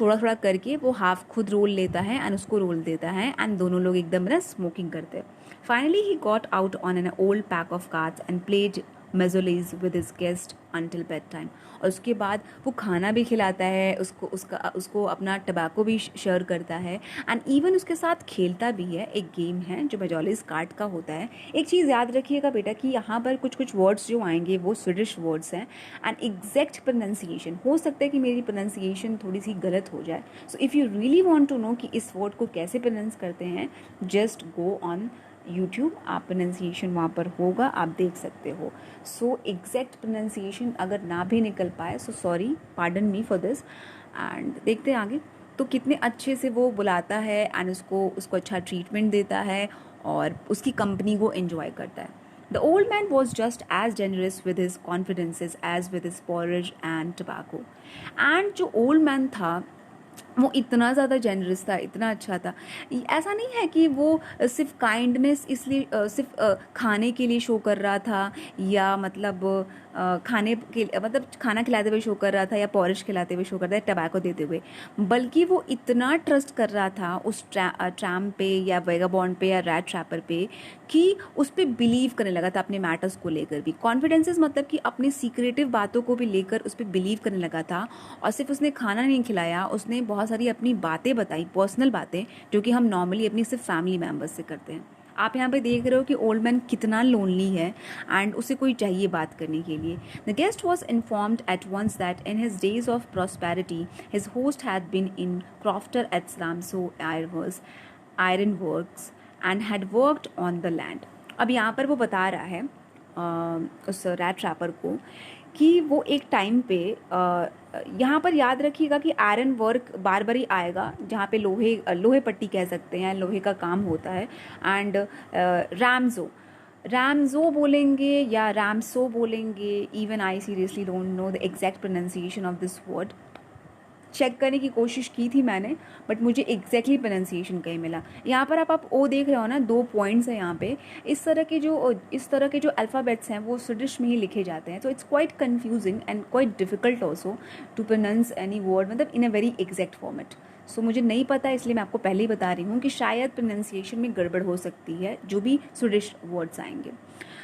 थोड़ा थोड़ा करके वो हाफ खुद रोल लेता है एंड उसको रोल देता है एंड दोनों लोग एकदम ना स्मोकिंग करते हैं। Finally he got out on an old pack of cards and played मेजोलेज with his guest until bed time. और उसके बाद वो खाना भी खिलाता है उसको अपना टबैको भी शेयर करता है एंड इवन उसके साथ खेलता भी है। एक गेम है जो मेजोलेज कार्ड का होता है। एक चीज़ याद रखिएगा बेटा कि यहाँ पर कुछ कुछ वर्ड्स जो आएंगे वो स्वीडिश वर्ड्स हैं एंड एग्जैक्ट प्रोनाउंसिएशन हो सकता है कि मेरी प्रोनाउंसिएशन थोड़ी सी गलत हो जाए। So if you really want to know कि इस वर्ड को कैसे प्रोनाउंस करते हैं, जस्ट गो ऑन यूट्यूब, आप प्रोनाउंसिएशन वहाँ पर होगा, आप देख सकते हो। सो एग्जैक्ट प्रोनाउंसिएशन अगर ना भी निकल पाए so sorry, pardon me for this. And देखते हैं आगे तो कितने अच्छे से वो बुलाता है एंड उसको अच्छा ट्रीटमेंट देता है और उसकी कंपनी को एंजॉय करता है। The old man was just as generous with his confidences as with his porridge and tobacco. And जो ओल्ड मैन था वो इतना ज़्यादा जेनरस था, इतना अच्छा था। ऐसा नहीं है कि वो सिर्फ काइंडनेस इसलिए सिर्फ खाने के लिए शो कर रहा था या मतलब खाने के मतलब खाना खिलाते हुए शो कर रहा था या पॉरिश खिलाते हुए शो कर रहा था, टबैको देते हुए, बल्कि वो इतना ट्रस्ट कर रहा था उस ट्रैम पे या वेगाबॉन्ड पे या रैट ट्रैपर पे कि उस पर बिलीव करने लगा था अपने मैटर्स को लेकर भी। कॉन्फिडेंसेस मतलब कि अपनी सीक्रेटिव बातों को भी लेकर उस पर बिलीव करने लगा था। और सिर्फ उसने खाना नहीं खिलाया, उसने बहुत सारी अपनी बातें बताई, पर्सनल बातें, जो कि हम नॉर्मली अपनी सिर्फ फैमिली मेम्बर्स से करते हैं। आप यहाँ पे देख रहे हो कि ओल्ड मैन कितना लोनली है एंड उसे कोई चाहिए बात करने के लिए। The guest was informed at once that in his days of prosperity his host had been in crofter at Ramsjo iron works and had worked on the land. अब यहाँ पर वो बता रहा है उस रैट ट्रैपर को कि वो एक टाइम पे यहाँ पर याद रखिएगा कि आयरन वर्क बार बार ही आएगा जहाँ पे लोहे पट्टी कह सकते हैं, लोहे का काम होता है। एंड रैमजो बोलेंगे या रैमसो बोलेंगे, even I seriously don't know the exact pronunciation of this word. Check करने की कोशिश की थी मैंने बट मुझे एग्जैक्टली प्रोनाउंसिएशन कहीं मिला। यहाँ पर आप ओ देख रहे हो ना, 2 पॉइंट्स हैं यहाँ पे। इस तरह के जो अल्फ़ाबेट्स हैं वो स्वीडिश में ही लिखे जाते हैं। तो it's quite confusing and quite difficult also to pronounce any word, मतलब in a very exact format. So मुझे नहीं पता, इसलिए मैं आपको पहले ही बता रही हूँ कि शायद प्रोनाउंसिएशन में गड़बड़ हो सकती है जो भी स्वीडिश वर्ड्स आएंगे।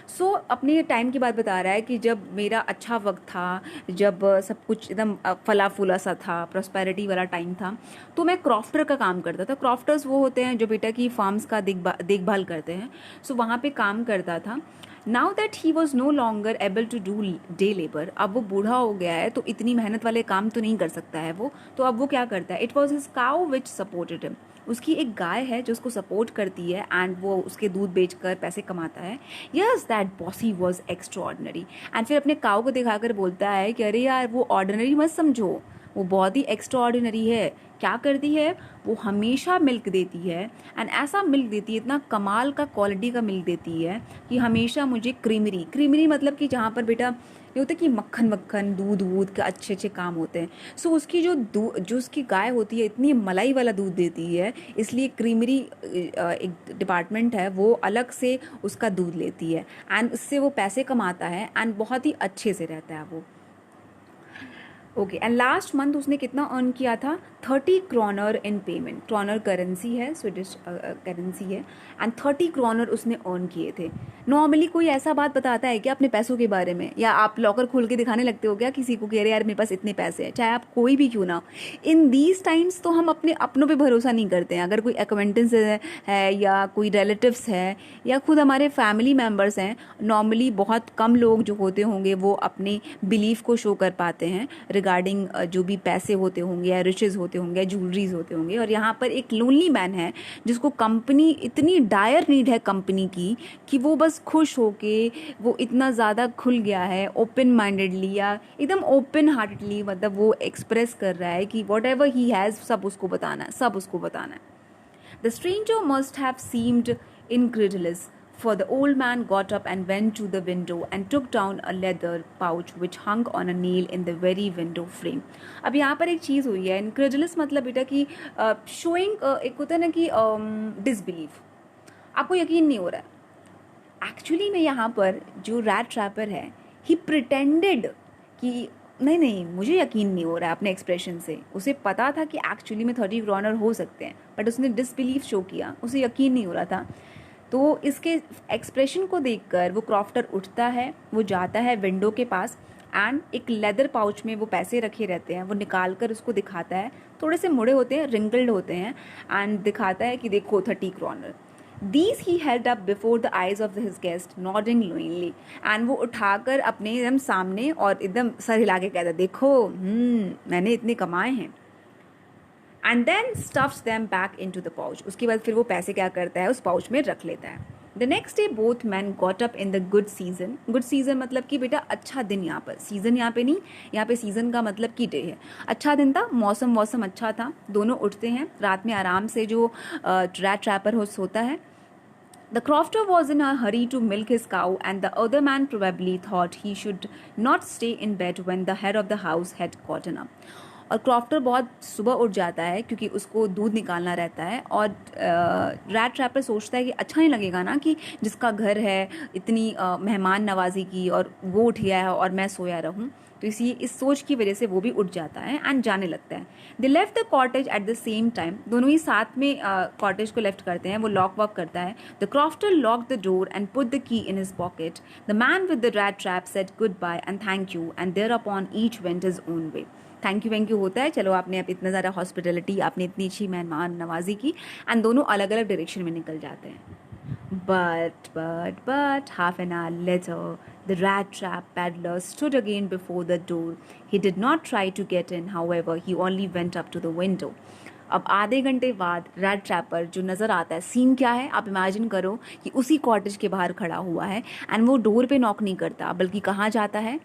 सो अपने टाइम की बात बता रहा है कि जब मेरा अच्छा वक्त था, जब सब कुछ एकदम फला फूला सा था, प्रॉस्पेरिटी वाला टाइम था, तो मैं क्रॉफ्टर का काम करता था। क्रॉफ्टर्स वो होते हैं जो बेटा की फार्म्स का देखभाल करते हैं। सो वहाँ पे काम करता था। Now that he was no longer able to do day labour, अब वो बूढ़ा हो गया है तो इतनी मेहनत वाले काम तो नहीं कर सकता है वो, तो अब वो क्या करता है, it was his cow which supported him, उसकी एक गाय है जो उसको सपोर्ट करती है एंड वो उसके दूध बेचकर पैसे कमाता है। Yes that bossy was extraordinary. And फिर अपने काऊ को दिखाकर बोलता है कि अरे यार वो ऑर्डिनरी मत समझो, वो बहुत ही एक्स्ट्रा ऑर्डिनरी है। क्या करती है, वो हमेशा मिल्क देती है एंड ऐसा मिल्क देती है, इतना कमाल का क्वालिटी का मिल्क देती है कि हमेशा मुझे क्रीमरी मतलब कि जहाँ पर बेटा ये होता है कि मक्खन दूध के अच्छे अच्छे काम होते हैं। सो उसकी जो उसकी गाय होती है इतनी मलाई वाला दूध देती है, इसलिए क्रीमरी एक डिपार्टमेंट है वो अलग से उसका दूध लेती है एंड उससे वो पैसे कमाता है एंड बहुत ही अच्छे से रहता है वो। ओके, एंड लास्ट मंथ उसने कितना अर्न किया था, 30 kronor in payment. Kronor currency है, स्वीडिश करेंसी है एंड 30 क्रोनर उसने अर्न किए थे। नॉर्मली कोई ऐसा बात बताता है क्या अपने पैसों के बारे में, या आप लॉकर खोल के दिखाने लगते हो क्या किसी को, कह रहे यार मेरे पास इतने पैसे हैं, चाहे आप कोई भी क्यों ना हो। इन दीज टाइम्स तो हम अपने अपनों पे भरोसा नहीं करते हैं। अगर कोई एक्वेंटेंस है या कोई रिलेटिव्स है या खुद हमारे फैमिली मेम्बर्स हैं, नॉर्मली बहुत कम लोग जो होते होंगे वो अपने बिलीफ को शो कर पाते हैं रिगार्डिंग जो भी पैसे होते होंगे या रिचेस होते होंगे या ज्वेलरीज होते होंगे, और यहाँ पर एक लोनली मैन है जिसको कंपनी, इतनी डायर नीड है कंपनी की कि वो बस खुश होके वो इतना ज़्यादा खुल गया है ओपन माइंडेडली या एकदम ओपन हार्टेडली, मतलब वो एक्सप्रेस कर रहा है कि वॉट एवर ही हैज़ सब उसको बताना है, सब उसको बताना है. The stranger must have seemed incredulous, for the old man got up and went to the window and took down a leather pouch which hung on a nail in the very window frame. अब यहाँ पर एक चीज़ हुई है, incredulous मतलब बेटा कि showing एक होता है ना कि disbelief, आपको यकीन नहीं हो रहा है. एक्चुअली में यहाँ पर जो रैट ट्रैपर है, ही प्रिटेंडेड कि नहीं नहीं मुझे यकीन नहीं हो रहा है अपने एक्सप्रेशन से. उसे पता था कि एक्चुअली में 30 क्रॉनर हो सकते हैं, बट उसने डिसबिलीफ शो किया, उसे यकीन नहीं हो रहा था. तो इसके एक्सप्रेशन को देखकर वो क्रॉफ्टर उठता है, वो जाता है विंडो के पास एंड एक लेदर पाउच में वो पैसे रखे रहते हैं, वो निकाल कर उसको दिखाता है. थोड़े से मुड़े होते हैं, रिंकल्ड होते हैं, एंड दिखाता है कि देखो 30 क्रॉनर. These he held up before the eyes of his guest, nodding knowingly. And वो उठाकर अपने एकदम सामने और एकदम सर हिला के कहता, देखो मैंने इतने कमाए हैं. And then stuffs them back into the pouch. उसके बाद फिर वो पैसे क्या करता है, उस पाउच में रख लेता है. The next day both men got up in the good season. Good season मतलब कि बेटा अच्छा दिन. यहाँ पर सीजन यहाँ पे नहीं, यहाँ पे सीजन का मतलब कि डे है. अच्छा दिन था, मौसम अच्छा था. दोनों उठते हैं रात में आराम से, जो रैट ट्रैपर हो सोता है. The crofter was in a hurry to milk his cow, and the other man probably thought he should not stay in bed when the head of the house had gotten up. और crofter बहुत सुबह उठ जाता है क्योंकि उसको दूध निकालना रहता है, और रैट ट्रैपर सोचता है कि अच्छा नहीं लगेगा ना कि जिसका घर है इतनी मेहमान नवाजी की और वो उठ गया है और मैं सोया रहूं. तो इस सोच की वजह से वो भी उठ जाता है एंड जाने लगता है. They left the cottage at the same time. दोनों ही साथ में कॉटेज को लेफ्ट करते हैं. वो लॉक वॉक करता है. The crofter lock the door and put the key in his pocket. The man with the rat trap said goodbye and thank you, and thereupon each went his own way. Thank you होता है, चलो आपने अब इतना ज़्यादा hospitality, आपने इतनी अच्छी मेहमान नवाजी की, एंड दोनों अलग अलग डायरेक्शन में निकल जाते हैं. But half an hour later, the rat trap peddler stood again before the door. He did not try to get in, however, he only went up to the window. अब आधे घंटे बाद रैट ट्रैपर जो नज़र आता है, scene क्या है आप इमेजिन करो कि उसी कॉटेज के बाहर खड़ा हुआ है, एंड वो डोर पे नॉक नहीं करता बल्कि कहाँ जाता है,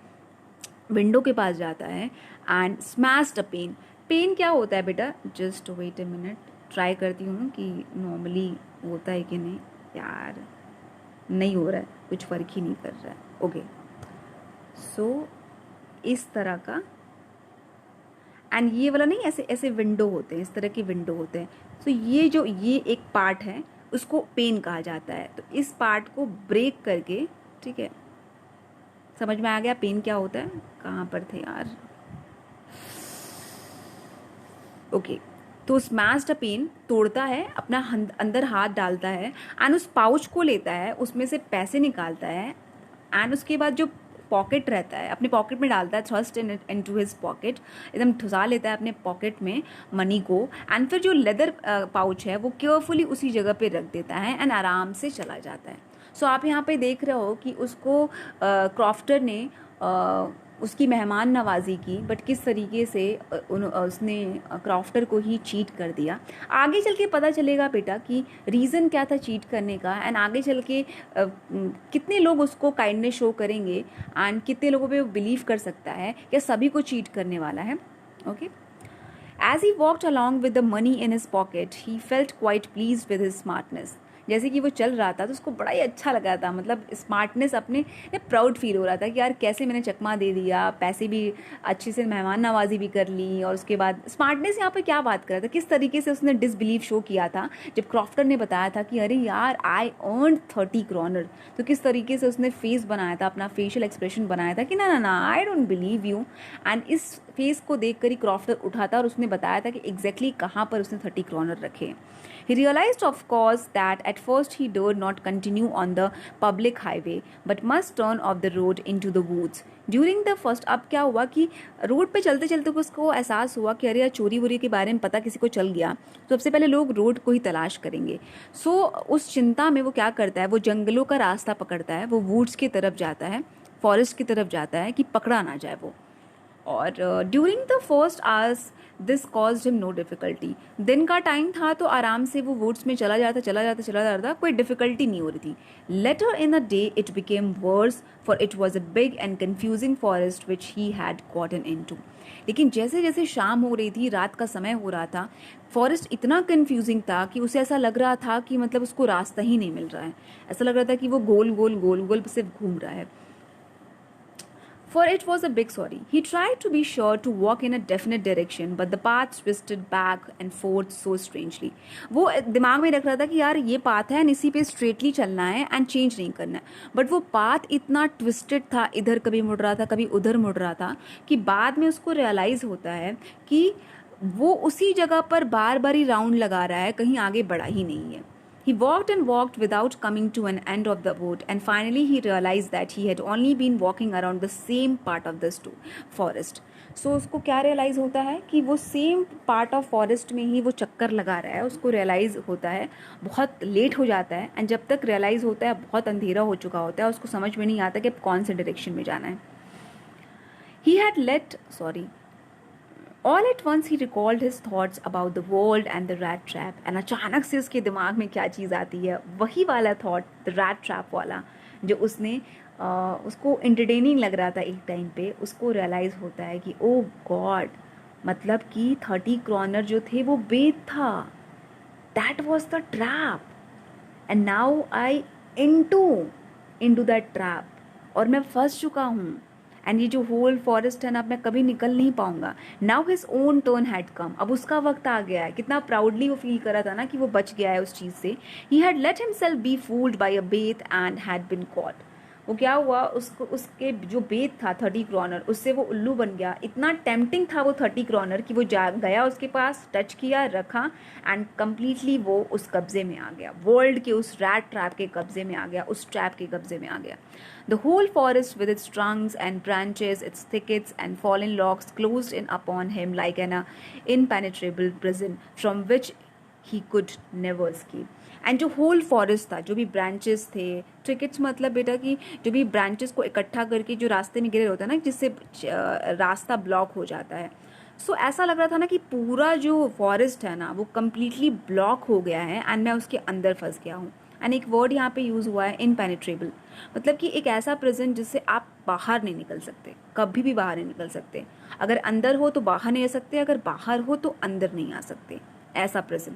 विंडो के पास जाता है, and smashed a pane. Pane क्या होता है बेटा, just wait a minute, try करती हूँ कि नॉर्मली होता है कि नहीं. यार नहीं हो रहा है, कुछ फ़र्क ही नहीं कर रहा है. ओके, सो इस तरह का, एंड ये वाला नहीं, ऐसे ऐसे विंडो होते हैं, इस तरह के विंडो होते हैं. सो ये एक पार्ट है, उसको पेन कहा जाता है. तो इस पार्ट को ब्रेक करके, ठीक है, समझ में आ गया पेन क्या होता है. कहाँ पर थे यार, ओके. तो स्मैश्ड पेन तोड़ता है, अपना अंदर हाथ डालता है, एंड उस पाउच को लेता है, उसमें से पैसे निकालता है, एंड उसके बाद जो पॉकेट रहता है अपने पॉकेट में डालता है, thrust into his pocket, एकदम ठुसा लेता है अपने पॉकेट में मनी को, एंड फिर जो लेदर पाउच है वो केयरफुली उसी जगह पे रख देता है एंड आराम से चला जाता है. सो आप यहाँ पे देख रहे हो कि उसको क्रॉफ्टर ने उसकी मेहमान नवाजी की, बट किस तरीके से उसने क्रॉफ्टर को ही चीट कर दिया. आगे चल के पता चलेगा बेटा कि रीज़न क्या था चीट करने का, एंड आगे चल के कितने लोग उसको काइंडनेस शो करेंगे, एंड कितने लोगों पे वो बिलीव कर सकता है या सभी को चीट करने वाला है. Okay. As he walked along with the money in his pocket, he felt quite pleased with his smartness. जैसे कि वो चल रहा था तो उसको बड़ा ही अच्छा लगा था, मतलब स्मार्टनेस, अपने प्राउड फील हो रहा था कि यार कैसे मैंने चकमा दे दिया, पैसे भी अच्छे से मेहमान नवाजी भी कर ली. और उसके बाद स्मार्टनेस यहाँ पे क्या बात कर रहा था, किस तरीके से उसने डिसबिलीव शो किया था जब क्रॉफ्टर ने बताया था कि अरे यार आई अर्न 30 क्रॉनर. तो किस तरीके से उसने फेस बनाया था, अपना फेशियल एक्सप्रेशन बनाया था कि ना ना I don't believe you. And इस फेस को देख कर ही क्रॉफ्टर उठा था और उसने बताया था कि एग्जैक्टली कहाँ पर उसने 30 क्रॉनर रखे. He realized, of course, that at first he dared not continue on the public highway, but must turn off the road into the woods. During the first, अब क्या हुआ कि रोड पे चलते चलते उसको एहसास हुआ कि अरे यार चोरी वोरी के बारे में पता किसी को चल गया तो सबसे पहले लोग रोड को ही तलाश करेंगे. सो उस चिंता में वो क्या करता है, वो जंगलों का रास्ता पकड़ता है, वो वूड्स की तरफ जाता है, फॉरेस्ट की तरफ जाता है कि पकड़ा ना जाए वो. और during the first hours this caused him no difficulty. दिन का टाइम था तो आराम से वो वुड्स में चला जाता, कोई डिफिकल्टी नहीं हो रही थी। Later in the day it became worse for it was a big and confusing forest which he had gotten into. लेकिन जैसे जैसे शाम हो रही थी, रात का समय हो रहा था, फॉरेस्ट इतना कन्फ्यूजिंग था कि उसे ऐसा लग रहा था कि मतलब उसको रास्ता ही नहीं मिल रहा है। ऐसा लग रहा था कि वो गोल गोल सिर्फ घूम रहा है। For it was a big sorry. He tried to be sure to walk in a definite direction, but the path twisted back and forth so strangely. वो दिमाग में रख रहा था कि यार ये पाथ है, इसी पे स्ट्रेटली चलना है एंड चेंज नहीं करना है। बट वो पाथ इतना ट्विस्टेड था, इधर कभी मुड़ रहा था, कभी उधर मुड़ रहा था, कि बाद में उसको रियलाइज होता है कि वो उसी जगह पर बार बार ही राउंड लगा रहा है, कहीं आगे बढ़ा ही नहीं है। He walked and walked without coming to an end of the wood, and finally he realized that he had only been walking around the same part of the forest. So उसको क्या रियलाइज़ होता है कि वो same part of forest में ही वो चक्कर लगा रहा है। उसको रियलाइज़ होता है, बहुत लेट हो जाता है, एंड जब तक रियलाइज़ होता है बहुत अंधेरा हो चुका होता है, उसको समझ में नहीं आता कि अब कौन से डायरेक्शन में जाना है। All at once he recalled his thoughts about the world and the rat trap, and अचानक से उसके दिमाग में क्या चीज़ आती है, वही वाला थॉट, द रैट ट्रैप वाला, जो उसको इंटरटेनिंग लग रहा था एक टाइम पे। उसको रियलाइज़ होता है कि ओ गॉड, मतलब कि 30 क्रॉनर जो थे वो बेत था, that was the trap, and now I into that trap, और मैं फंस चुका हूँ, एंड ये जो होल फॉरेस्ट है ना, अब मैं कभी निकल नहीं पाऊंगा। Now his own turn had come, अब उसका वक्त आ गया है। कितना प्राउडली वो फील कर रहा था ना कि वो बच गया है उस चीज़ से। He had let himself be fooled by a bait and had been caught. वो क्या हुआ, उसके जो बेत था 30 क्रॉनर, उससे वो उल्लू बन गया। इतना टेम्पटिंग था वो 30 क्रॉनर कि वो गया उसके पास, टच किया, रखा, एंड कम्प्लीटली वो उस कब्जे में आ गया, वर्ल्ड के उस रैट ट्रैप के कब्जे में आ गया, उस ट्रैप के कब्जे में आ गया। The whole forest with its trunks and branches, its thickets and fallen logs closed in upon him like an impenetrable prison from which he could never escape. And जो होल फॉरेस्ट था, जो भी branches थे, thickets मतलब बेटा कि जो भी ब्रांचेस को इकट्ठा करके जो रास्ते में गिरे होता है ना, जिससे रास्ता ब्लॉक हो जाता है। सो ऐसा लग रहा था ना कि पूरा जो फॉरेस्ट है ना वो कम्प्लीटली ब्लॉक हो गया है, एंड मैं उसके अंदर फंस गया हूँ। एंड एक वर्ड यहाँ पे यूज़ हुआ है, इनपेनिट्रेबल, मतलब कि एक ऐसा प्रिजन जिससे आप बाहर नहीं निकल सकते, कभी भी बाहर नहीं निकल सकते। अगर अंदर हो तो बाहर नहीं आ सकते, अगर बाहर हो तो अंदर नहीं आ सकते, ऐसा प्रिजन।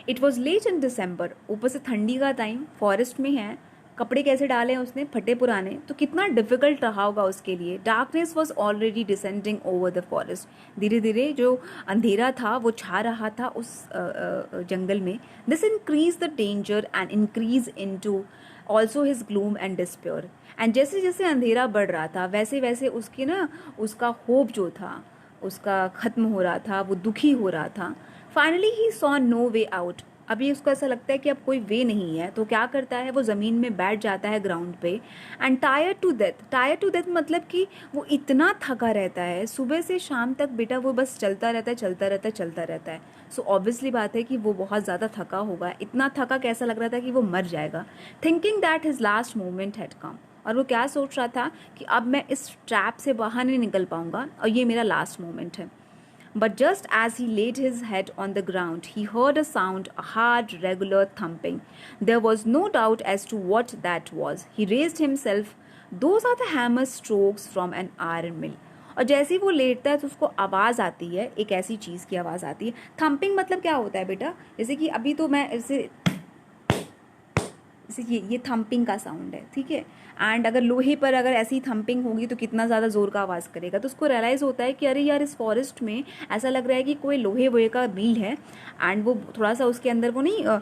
इट वॉज लेट इन दिसंबर, ऊपर से ठंडी का टाइम, फॉरेस्ट में है, कपड़े कैसे डाले उसने, फटे पुराने, तो कितना डिफिकल्ट रहा होगा उसके लिए। Darkness was already descending over the forest, धीरे धीरे जो अंधेरा था वो छा रहा था उस जंगल में। This increase the danger and increase in to also his gloom and despair. And जैसे जैसे अंधेरा बढ़ रहा था वैसे वैसे उसकी ना, उसका होप जो था उसका ख़त्म हो रहा था, वो दुखी हो रहा था। Finally he saw no way out, अभी उसको ऐसा लगता है कि अब कोई वे नहीं है, तो क्या करता है, वो ज़मीन में बैठ जाता है ग्राउंड पे, एंड टायर टू डेथ मतलब कि वो इतना थका रहता है, सुबह से शाम तक बेटा वो बस चलता रहता है। सो ऑब्वियसली बात है कि वो बहुत ज़्यादा थका होगा, इतना थका कि ऐसा लग रहा था कि वो मर जाएगा। Thinking that his last moment had come, और वो क्या सोच रहा था कि अब मैं इस ट्रैप से बाहर नहीं निकल पाऊंगा और ये मेरा लास्ट मोमेंट है। But just as he laid his head on the ground, he heard a sound, a hard, regular thumping. There was no doubt as to what that was. He raised himself. Those are the hammer strokes from an iron mill. और जैसे ही वो लेटता है तो उसको आवाज़ आती है, एक ऐसी चीज़ की आवाज़ आती है। थम्पिंग मतलब क्या होता है बेटा, जैसे कि अभी तो मैं ऐसे ये थम्पिंग का साउंड है, ठीक है। एंड अगर लोहे पर अगर ऐसी थम्पिंग होगी तो कितना ज़्यादा ज़ोर का आवाज़ करेगा, तो उसको रियलाइज़ होता है कि अरे यार इस फॉरेस्ट में ऐसा लग रहा है कि कोई लोहे वोहे का मील है। एंड वो थोड़ा सा उसके अंदर वो नहीं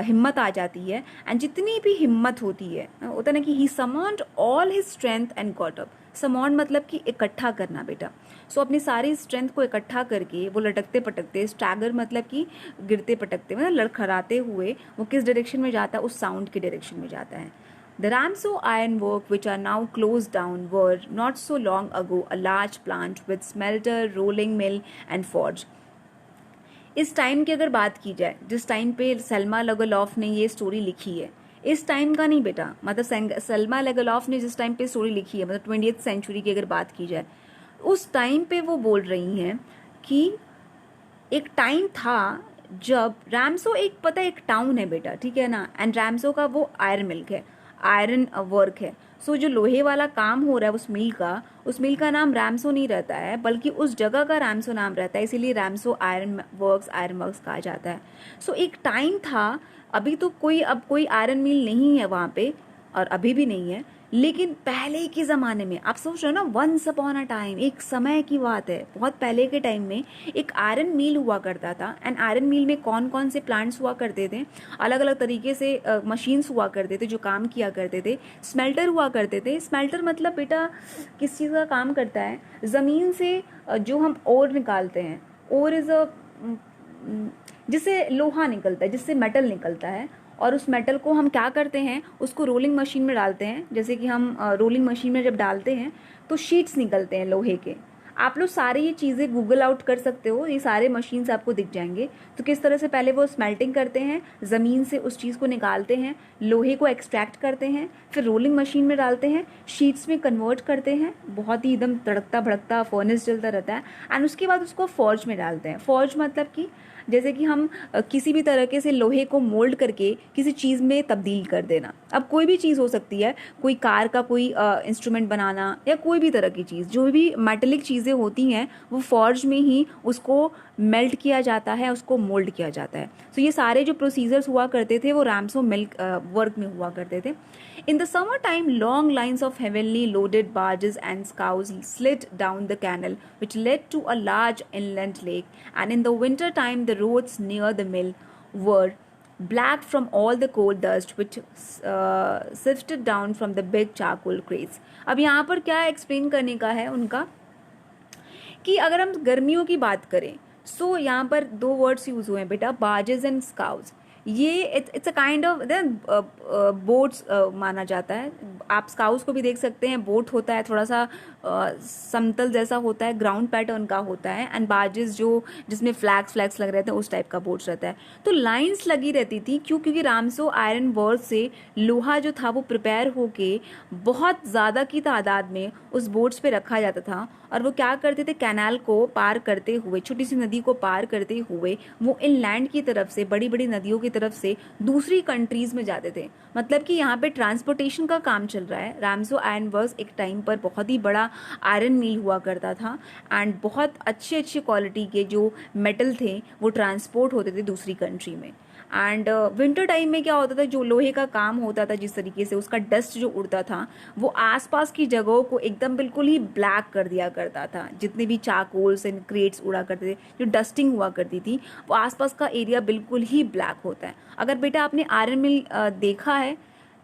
हिम्मत आ जाती है, एंड जितनी भी हिम्मत होती है, होता है ना कि he summoned all his strength and got up. Summoned मतलब कि इकट्ठा करना बेटा। सो अपनी सारी स्ट्रेंथ को इकट्ठा करके वो लटकते पटकते, स्टैगर मतलब कि गिरते पटकते, मतलब लड़खड़ाते हुए वो किस डायरेक्शन में जाता है, उस साउंड के डायरेक्शन में जाता है। The Ramso ironwork, which are now closed down, were not so long ago a large plant with smelter, rolling mill and forge. इस टाइम की अगर बात की जाए, जिस टाइम पे सेल्मा लगोलॉफ ने ये स्टोरी लिखी है, इस टाइम का नहीं बेटा, मतलब सलमा लेगलॉफ ने जिस टाइम पे स्टोरी लिखी है, मतलब 20th सेंचुरी की अगर बात की जाए, उस टाइम पे वो बोल रही हैं कि एक टाइम था जब रैमसो एक, पता है, एक टाउन है बेटा, ठीक है ना, एंड रैमसो का वो आयरन मिल्क है, आयरन वर्क है। सो जो लोहे वाला काम हो रहा है उस मिल का नाम रैमसो नहीं रहता है, बल्कि उस जगह का रैमसो नाम रहता है, इसीलिए रैमसो आयरन वर्क्स कहा जाता है। सो एक टाइम था, अभी तो अब कोई आयरन मिल नहीं है वहाँ पे, और अभी भी नहीं है, लेकिन पहले के ज़माने में आप सोच रहे हो ना, वंस अपॉन अ टाइम, एक समय की बात है, बहुत पहले के टाइम में एक आयरन मिल हुआ करता था। एंड आयरन मिल में कौन कौन से प्लांट्स हुआ करते थे, अलग अलग तरीके से मशीन्स हुआ करते थे जो काम किया करते थे। स्मेल्टर हुआ करते थे। स्मेल्टर मतलब बेटा किस चीज़ का काम करता है, ज़मीन से जो हम ओर निकालते हैं, ओर इज़ अ, जिससे लोहा निकलता है, जिससे मेटल निकलता है, और उस मेटल को हम क्या करते हैं, उसको रोलिंग मशीन में डालते हैं। जैसे कि हम रोलिंग मशीन में जब डालते हैं तो शीट्स निकलते हैं लोहे के। आप लोग सारे ये चीज़ें गूगल आउट कर सकते हो, ये सारे मशीन्स आपको दिख जाएंगे। तो किस तरह से पहले वो स्मेल्टिंग करते हैं, ज़मीन से उस चीज़ को निकालते हैं, लोहे को एक्सट्रैक्ट करते हैं, फिर रोलिंग मशीन में डालते हैं, शीट्स में कन्वर्ट करते हैं, बहुत ही एकदम तड़कता भड़कता फर्नेस चलता रहता है, एंड उसके बाद उसको फॉर्ज में डालते हैं। फॉर्ज मतलब कि जैसे कि हम किसी भी तरीके से लोहे को मोल्ड करके किसी चीज़ में तब्दील कर देना। अब कोई भी चीज़ हो सकती है, कोई कार का कोई इंस्ट्रूमेंट बनाना, या कोई भी तरह की चीज़, जो भी मेटेलिक चीज़ें होती हैं वो फॉर्ज में ही उसको मेल्ट किया जाता है, उसको मोल्ड किया जाता है। तो ये सारे जो प्रोसीजर्स हुआ करते थे वो रैमसो मिल्क वर्क में हुआ करते थे। In the summertime, long lines of heavily loaded barges and scows slid down the canal, which led to a large inland lake. And in the winter time, the roads near the mill were black from all the coal dust which sifted down from the big charcoal crates. अब यहाँ पर क्या explain करने का है उनका, कि अगर हम गर्मियों की बात करें, सो यहाँ पर दो वर्ड्स यूज हुए हैं बेटा, बार्जेस एंड स्काउज। ये it's a kind of boats माना जाता है। आप स्काउस को भी देख सकते हैं, बोट होता है, थोड़ा सा समतल जैसा होता है, ग्राउंड पैटर्न का होता है, एंड बार्जेस जो जिसमें फ्लैग्स लग रहे थे उस टाइप का बोट्स रहता है। तो लाइंस लगी रहती थी, क्योंकि रामसो आयरन वर्क से लोहा जो था वो प्रिपेयर होके बहुत ज़्यादा की तादाद में उस बोट्स पे रखा जाता था, और वो क्या करते थे, कैनाल को पार करते हुए, छोटी सी नदी को पार करते हुए वो इनलैंड की तरफ से, बड़ी बड़ी नदियों की तरफ से दूसरी कंट्रीज में जाते थे। मतलब कि यहाँ पे ट्रांसपोर्टेशन का काम चल रहा है। रैमसो आयरन वर्क्स एक टाइम पर बहुत ही बड़ा आयरन मिल हुआ करता था, एंड बहुत अच्छे क्वालिटी के जो मेटल थे वो ट्रांसपोर्ट होते थे दूसरी कंट्री में। एंड विंटर टाइम में क्या होता था, जो लोहे का काम होता था, जिस तरीके से उसका डस्ट जो उड़ता था वो आसपास की जगहों को एकदम बिल्कुल ही ब्लैक कर दिया करता था। जितने भी चारकोल्स एंड क्रेट्स उड़ा करते थे, जो डस्टिंग हुआ करती थी, वो आसपास का एरिया बिल्कुल ही ब्लैक होता है। अगर बेटा आपने आयरन मिल देखा है,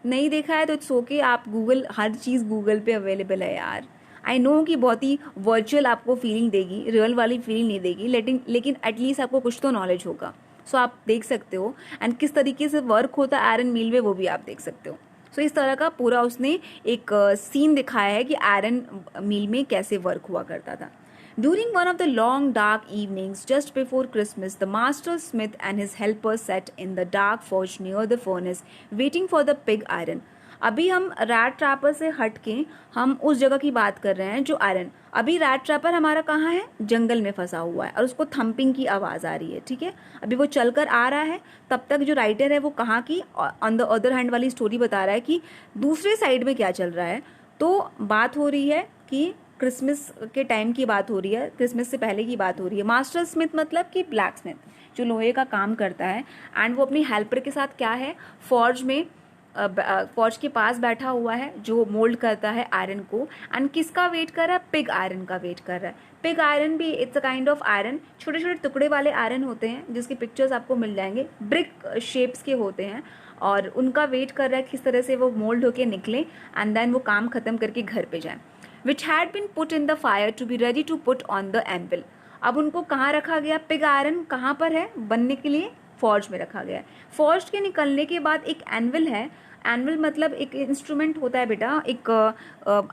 नहीं देखा है तो इट्स ओके, आप गूगल, हर चीज़ गूगल पे अवेलेबल है यार। आई नो कि बहुत ही वर्चुअल आपको फीलिंग देगी, रियल वाली फीलिंग नहीं देगी, लेकिन एटलीस्ट आपको कुछ तो नॉलेज होगा। सो आप देख सकते हो, एंड किस तरीके से वर्क होता है आयरन मिल में वो भी आप देख सकते हो। सो इस तरह का पूरा उसने एक सीन दिखाया है कि आयरन मिल में कैसे वर्क हुआ करता था। During one of the long dark evenings just before Christmas, the master smith and his helpers sat in the dark forge near the furnace, waiting for the pig iron. अभी हम rat trapper से हट के हम उस जगह की बात कर रहे हैं जो आयरन, अभी रैट ट्रैपर हमारा कहाँ है, जंगल में फंसा हुआ है, और उसको थम्पिंग की आवाज़ आ रही है, ठीक है, अभी वो चल कर आ रहा है। तब तक जो राइटर है वो कहाँ की ऑन द अदर हैंड वाली स्टोरी बता रहा है कि दूसरे साइड में क्या चल रहा है। तो बात हो रही है कि क्रिसमस के टाइम की बात हो रही है, क्रिसमस से पहले की बात हो रही है। मास्टर स्मिथ मतलब कि ब्लैक स्मिथ, जो लोहे का काम करता है, एंड वो अपनी हेल्पर के साथ क्या है, फॉर्ज में, फॉर्ज के पास बैठा हुआ है, जो मोल्ड करता है आयरन को, एंड किसका वेट कर रहा है, पिग आयरन का वेट कर रहा है। पिग आयरन भी it's a kind of iron, छोटे छोटे टुकड़े वाले आयरन होते हैं, जिसके पिक्चर्स आपको मिल जाएंगे, ब्रिक शेप्स के होते हैं, और उनका वेट कर रहा है किस तरह से वो मोल्ड होके निकले, एंड देन वो काम खत्म करके घर पे जाए। which had been put in the fire to be ready to put on the anvil. अब उनको कहाँ रखा गया, पिग आयरन कहाँ पर है बनने के लिए, फॉर्ज में रखा गया है। फॉर्ज के निकलने के बाद एक एनविल है, एनविल मतलब एक इंस्ट्रूमेंट होता है बेटा, एक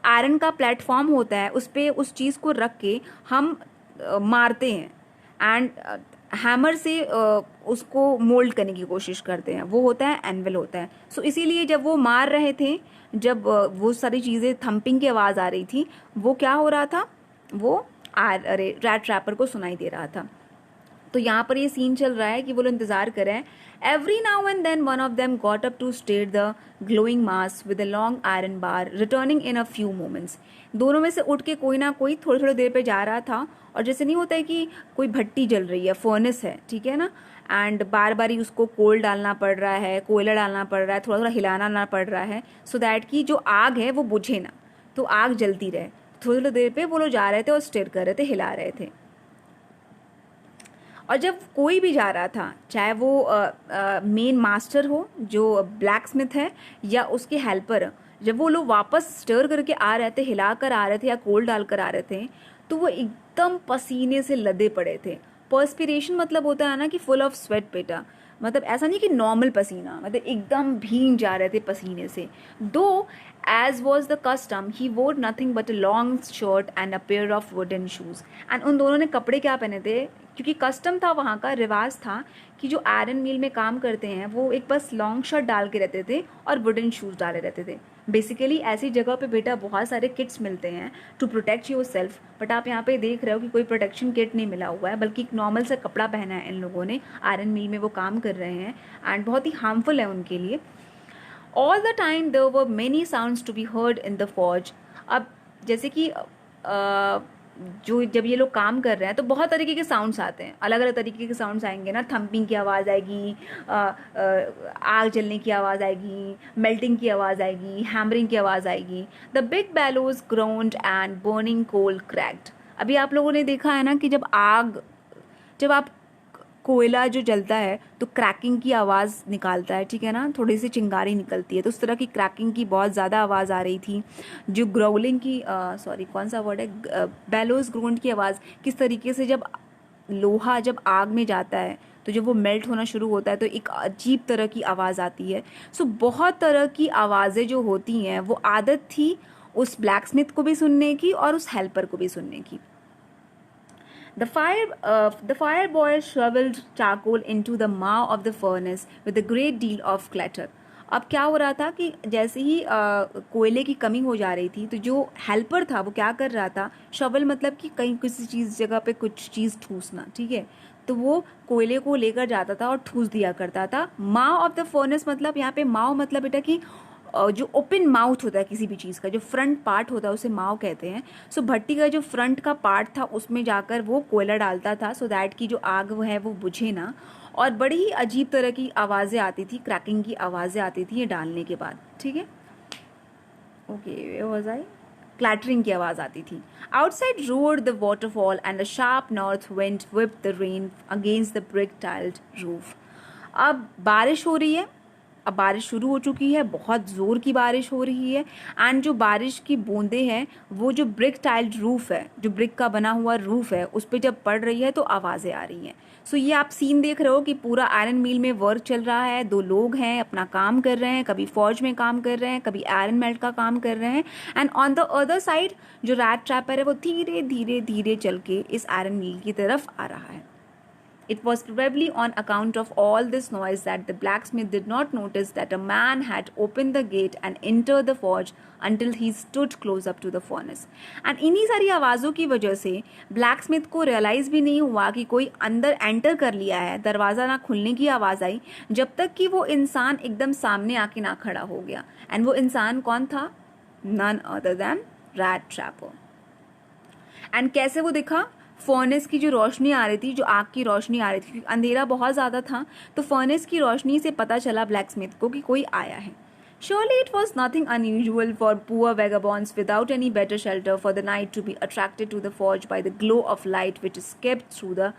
आयरन का प्लेटफॉर्म होता है, उस पर उस चीज़ को रख के हम मारते हैं, एंड हैमर से उसको मोल्ड करने की कोशिश करते हैं, वो होता है एनविल होता है। सो इसीलिए जब वो मार रहे थे, जब वो सारी चीज़ें थम्पिंग की आवाज़ आ रही थी, वो क्या हो रहा था, वो अरे रैट ट्रैपर को सुनाई दे रहा था। तो यहाँ पर ये सीन चल रहा है कि वो लोग इंतजार कर रहे हैं। Every now and then one of them got up to stir the glowing mass with a long iron bar returning in a few moments. दोनों में से उठ के कोई ना कोई थोड़ी थोड़ी देर पे जा रहा था, और जैसे नहीं होता है कि कोई भट्टी जल रही है, फर्नेस है, ठीक है ना, एंड बार बार ही उसको कोल डालना पड़ रहा है, कोयला डालना पड़ रहा है, थोड़ा थोड़ा हिलाना पड़ रहा है, सो दैट कि जो आग है वो बुझे ना, तो आग जलती रहे। थोड़ी थोड़ी देर पे वो लोग जा रहे थे और स्टेयर कर रहे थे, हिला रहे थे। और जब कोई भी जा रहा था, चाहे वो मेन मास्टर हो जो ब्लैक स्मिथ है, या उसके हेल्पर, जब वो लोग वापस स्टर करके आ रहे थे, हिला कर आ रहे थे या कोल डाल कर आ रहे थे, तो वो एकदम पसीने से लदे पड़े थे। पर्सपिरेशन मतलब होता है ना कि फुल ऑफ स्वेट बेटा, मतलब ऐसा नहीं कि नॉर्मल पसीना, मतलब एकदम भीग जा रहे थे पसीने से। दो एज वॉज द कस्टम ही वोर nothing but a long shirt and a pair of wooden shoes. And उन दोनों ने कपड़े क्या पहने थे, क्योंकि कस्टम था, वहाँ का रिवाज था कि जो आयरन मिल में काम करते हैं वो एक बस लॉन्ग शर्ट डाल के रहते थे और वुडन शूज़ डाले रहते थे। बेसिकली ऐसी जगह पे बेटा बहुत सारे किट्स मिलते हैं to protect yourself, but आप यहाँ पे देख रहे हो कि कोई प्रोटेक्शन किट नहीं मिला हुआ है, बल्कि एक नॉर्मल सा कपड़ा पहना है इन लोगों ने। आयरन मिल में वो काम कर रहे हैं एंड बहुत ही हार्मफुल है उनके लिए। All the time there were many sounds to be heard in the forge. अब जैसे कि जो जब ये लोग काम कर रहे हैं तो बहुत तरीके के साउंड्स आते हैं, अलग अलग तरीके के साउंड्स आएंगे ना, थम्पिंग की आवाज़ आएगी, आग जलने की आवाज़ आएगी, मेल्टिंग की आवाज़ आएगी, हैमरिंग की आवाज़ आएगी। The big bellows groaned and burning coal cracked. अभी आप लोगों ने देखा है ना कि जब आप कोयला जो जलता है तो क्रैकिंग की आवाज़ निकालता है, ठीक है ना, थोड़ी सी चिंगारी निकलती है, तो उस तरह की क्रैकिंग की बहुत ज़्यादा आवाज़ आ रही थी। जो ग्रोलिंग की सॉरी कौन सा वर्ड है, बेलोज ग्रोंड की आवाज़, किस तरीके से जब लोहा जब आग में जाता है तो जब वो मेल्ट होना शुरू होता है तो एक अजीब तरह की आवाज़ आती है। सो बहुत तरह की आवाज़ें जो होती हैं वो आदत थी उस ब्लैक स्मिथ को भी सुनने की और उस हेल्पर को भी सुनने की। The fire boy shoveled charcoal into the maw of the furnace with a great deal of clatter. अब क्या हो रहा था कि जैसे ही कोयले की कमी हो जा रही थी तो जो हेल्पर था वो क्या कर रहा था, शवल मतलब कि कहीं किसी चीज़ जगह पे कुछ चीज़ ठूसना, ठीक है, तो वो कोयले को लेकर जाता था और ठूस दिया करता था। माव ऑफ द फर्नेस मतलब यहाँ पे माव मतलब बेटा कि जो ओपन माउथ होता है किसी भी चीज़ का, जो फ्रंट पार्ट होता है उसे माव कहते हैं। सो भट्टी का जो फ्रंट का पार्ट था उसमें जाकर वो कोयला डालता था सो दैट की जो आग वो है वो बुझे ना। और बड़ी ही अजीब तरह की आवाज़ें आती थी, क्रैकिंग की आवाज़ें आती थी ये डालने के बाद, ठीक है। ओके वाज आई क्लैटरिंग की आवाज़ आती थी। Outside road the waterfall and the sharp north wind whipped the rain against the brick tiled roof. अब बारिश हो रही है, अब बारिश शुरू हो चुकी है, बहुत ज़ोर की बारिश हो रही है, एंड जो बारिश की बूंदें हैं वो जो ब्रिक टाइल्ड रूफ है, जो ब्रिक का बना हुआ रूफ है, उस पर जब पड़ रही है तो आवाज़ें आ रही हैं। सो ये आप सीन देख रहे हो कि पूरा आयरन मिल में वर्क चल रहा है, दो लोग हैं अपना काम कर रहे हैं, कभी फौज में काम कर रहे हैं, कभी आयरन मेल्ट का काम कर रहे हैं, and on the other side जो रैट ट्रैपर है वो धीरे धीरे धीरे चल के इस आयरन मिल की तरफ आ रहा है। It was probably on account of all this noise that the blacksmith did not notice that a man had opened the gate and entered the forge until he stood close up to the furnace. And इन्हीं सारी आवाज़ों की वजह से blacksmith को realise भी नहीं हुआ कि कोई अंदर एंटर कर लिया है, दरवाज़ा ना खुलने की आवाज़ आई, जब तक कि वो इंसान एकदम सामने आके ना खड़ा हो गया। एंड वो इंसान कौन था? None other than rat trapper. And कैसे वो दिखा? फर्नेस की जो रोशनी आ रही थी, जो आग की रोशनी आ रही थी, अंधेरा बहुत ज़्यादा था, तो फर्नेस की रोशनी से पता चला ब्लैकस्मिथ को कि कोई आया है। Surely it was nothing unusual for poor vagabonds without any better shelter for the night to be attracted to the forge by the glow of light which escaped through the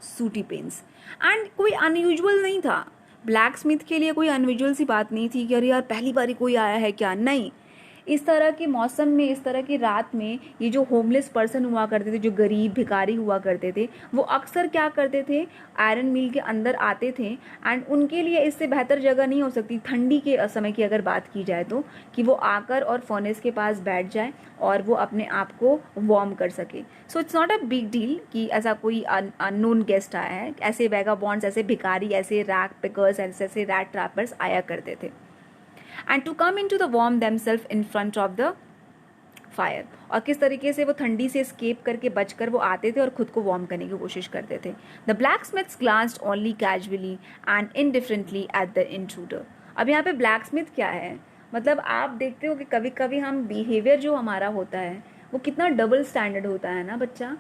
sooty panes. And कोई unusual नहीं था, blacksmith के लिए कोई unusual सी बात नहीं थी कि अरे यार पहली बार कोई आया है क्या, नहीं। इस तरह के मौसम में, इस तरह की रात में ये जो होमलेस पर्सन हुआ करते थे, जो गरीब भिखारी हुआ करते थे, वो अक्सर क्या करते थे, आयरन मिल के अंदर आते थे। एंड उनके लिए इससे बेहतर जगह नहीं हो सकती ठंडी के समय की अगर बात की जाए तो, कि वो आकर और फर्नेस के पास बैठ जाए और वो अपने आप को वार्म कर सके। So it's not a big deal कि ऐसा कोई अननोन गेस्ट आया है। ऐसे वैगाबॉन्ड्स, ऐसे भिखारी, ऐसे रैग पिकर्स, ऐसे रैट ट्रैपर्स आया करते थे, and to come in to the warm themselves in front of the fire. और किस तरीके से वो ठंडी से स्केप करके बचकर वो आते थे और खुद को वार्म करने की कोशिश करते थे। The black Smiths glanced only casually and indifferently at the intruder. अब यहाँ पे ब्लैक स्मिथ क्या है, मतलब आप देखते हो कि कभी कभी हम बिहेवियर जो हमारा होता है वो कितना डबल स्टैंडर्ड होता है ना बच्चा।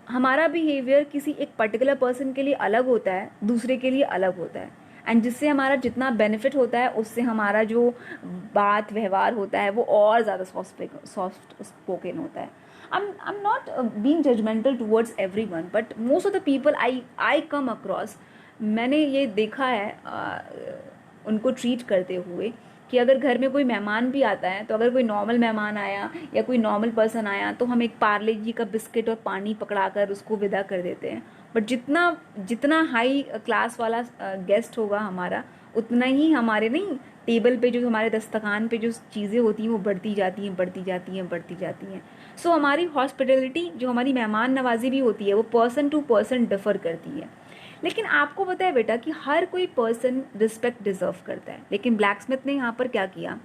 हमारा बिहेवियर किसी एक पर्टिकुलर पर्सन के लिए अलग होता है, दूसरे के लिए अलग होता है, एंड जिससे हमारा जितना बेनिफिट होता है उससे हमारा जो बात व्यवहार होता है वो और ज़्यादा सॉफ्ट स्पोकन होता है। I'm not being judgmental towards everyone, but most of the people I come across, मैंने ये देखा है उनको ट्रीट करते हुए कि अगर घर में कोई मेहमान भी आता है तो अगर कोई नॉर्मल मेहमान आया या कोई नॉर्मल पर्सन आया तो हम एक पार्ले जी का बिस्किट और पानी पकड़ाकर उसको विदा कर देते हैं। बट जितना हाई क्लास वाला गेस्ट होगा हमारा, उतना ही हमारे नहीं टेबल पे जो हमारे दस्तरखान पे जो चीज़ें होती हैं वो बढ़ती जाती हैं। सो हमारी हॉस्पिटलिटी, जो हमारी मेहमान नवाजी भी होती है, वो पर्सन टू पर्सन डिफर करती है। लेकिन आपको पता है बेटा कि हर कोई पर्सन रिस्पेक्ट डिजर्व करता है। लेकिन ब्लैक स्मिथ ने यहाँ पर क्या किया,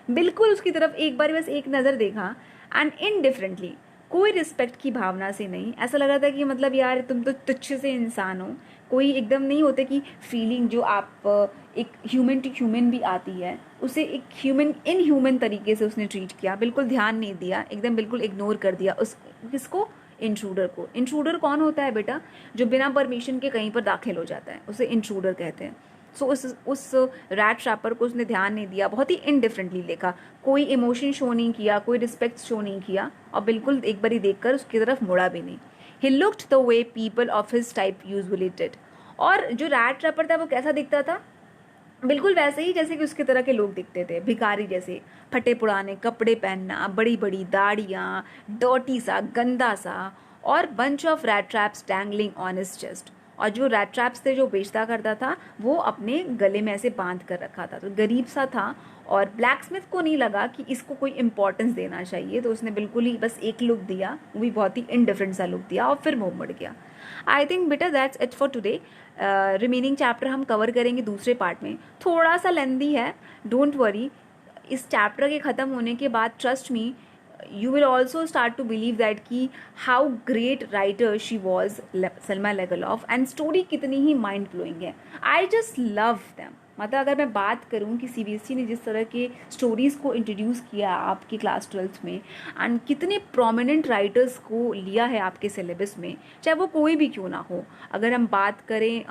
बिल्कुल उसकी तरफ एक बार बस एक नज़र देखा एंड इनडिफरेंटली, कोई रिस्पेक्ट की भावना से नहीं। ऐसा लग रहा था कि मतलब यार तुम तो तुच्छ से इंसान हो, कोई एकदम नहीं होते कि फीलिंग जो आप एक ह्यूमन टू ह्यूमन भी आती है, उसे एक इन ह्यूमन तरीके से उसने ट्रीट किया, बिल्कुल ध्यान नहीं दिया, एकदम बिल्कुल इग्नोर कर दिया उस किसको, इंट्रूडर को। इंट्रूडर कौन होता है बेटा, जो बिना परमिशन के कहीं पर दाखिल हो जाता है, उसे इंट्रूडर कहते हैं। सो उस रैट ट्रैपर को उसने ध्यान नहीं दिया, बहुत ही इनडिफरेंटली देखा, कोई इमोशन शो नहीं किया, कोई रिस्पेक्ट शो नहीं किया, और बिल्कुल एक बारी देखकर उसकी तरफ मुड़ा भी नहीं। He looked the way people of his type usually did. और जो रैट ट्रैपर था वो कैसा दिखता था, बिल्कुल वैसे ही जैसे कि उसके तरह के लोग दिखते थे, भिखारी जैसे, फटे पुराने कपड़े पहनना, बड़ी बड़ी दाढ़ियाँ, डर्टी सा, गंदा सा, और bunch of rat traps dangling on his chest. और जो रैट ट्रैप्स थे जो बेचता करता था वो अपने गले में ऐसे बांध कर रखा था, तो गरीब सा था। और ब्लैक स्मिथ को नहीं लगा कि इसको कोई इंपॉर्टेंस देना चाहिए, तो उसने बिल्कुल ही बस एक लुक दिया, वो भी बहुत ही इनडिफरेंट सा लुक दिया, और फिर मुंह मुड़ गया। आई थिंक बेटा that's it for today. Remaining chapter हम कवर करेंगे दूसरे पार्ट में, थोड़ा सा लेंदी है, डोंट वरी। इस चैप्टर के ख़त्म होने के बाद trust me, you will also start to believe that कि how great writer she was, Selma Lagerlof, and story कितनी ही माइंड ब्लोइंग है। I just love them। मतलब अगर मैं बात करूँ कि CBSE ने जिस तरह के स्टोरीज़ को इंट्रोड्यूस किया आपकी क्लास 12th में, एंड कितने प्रोमिनेंट राइटर्स को लिया है आपके सिलेबस में, चाहे वो कोई भी क्यों ना हो। अगर हम बात करें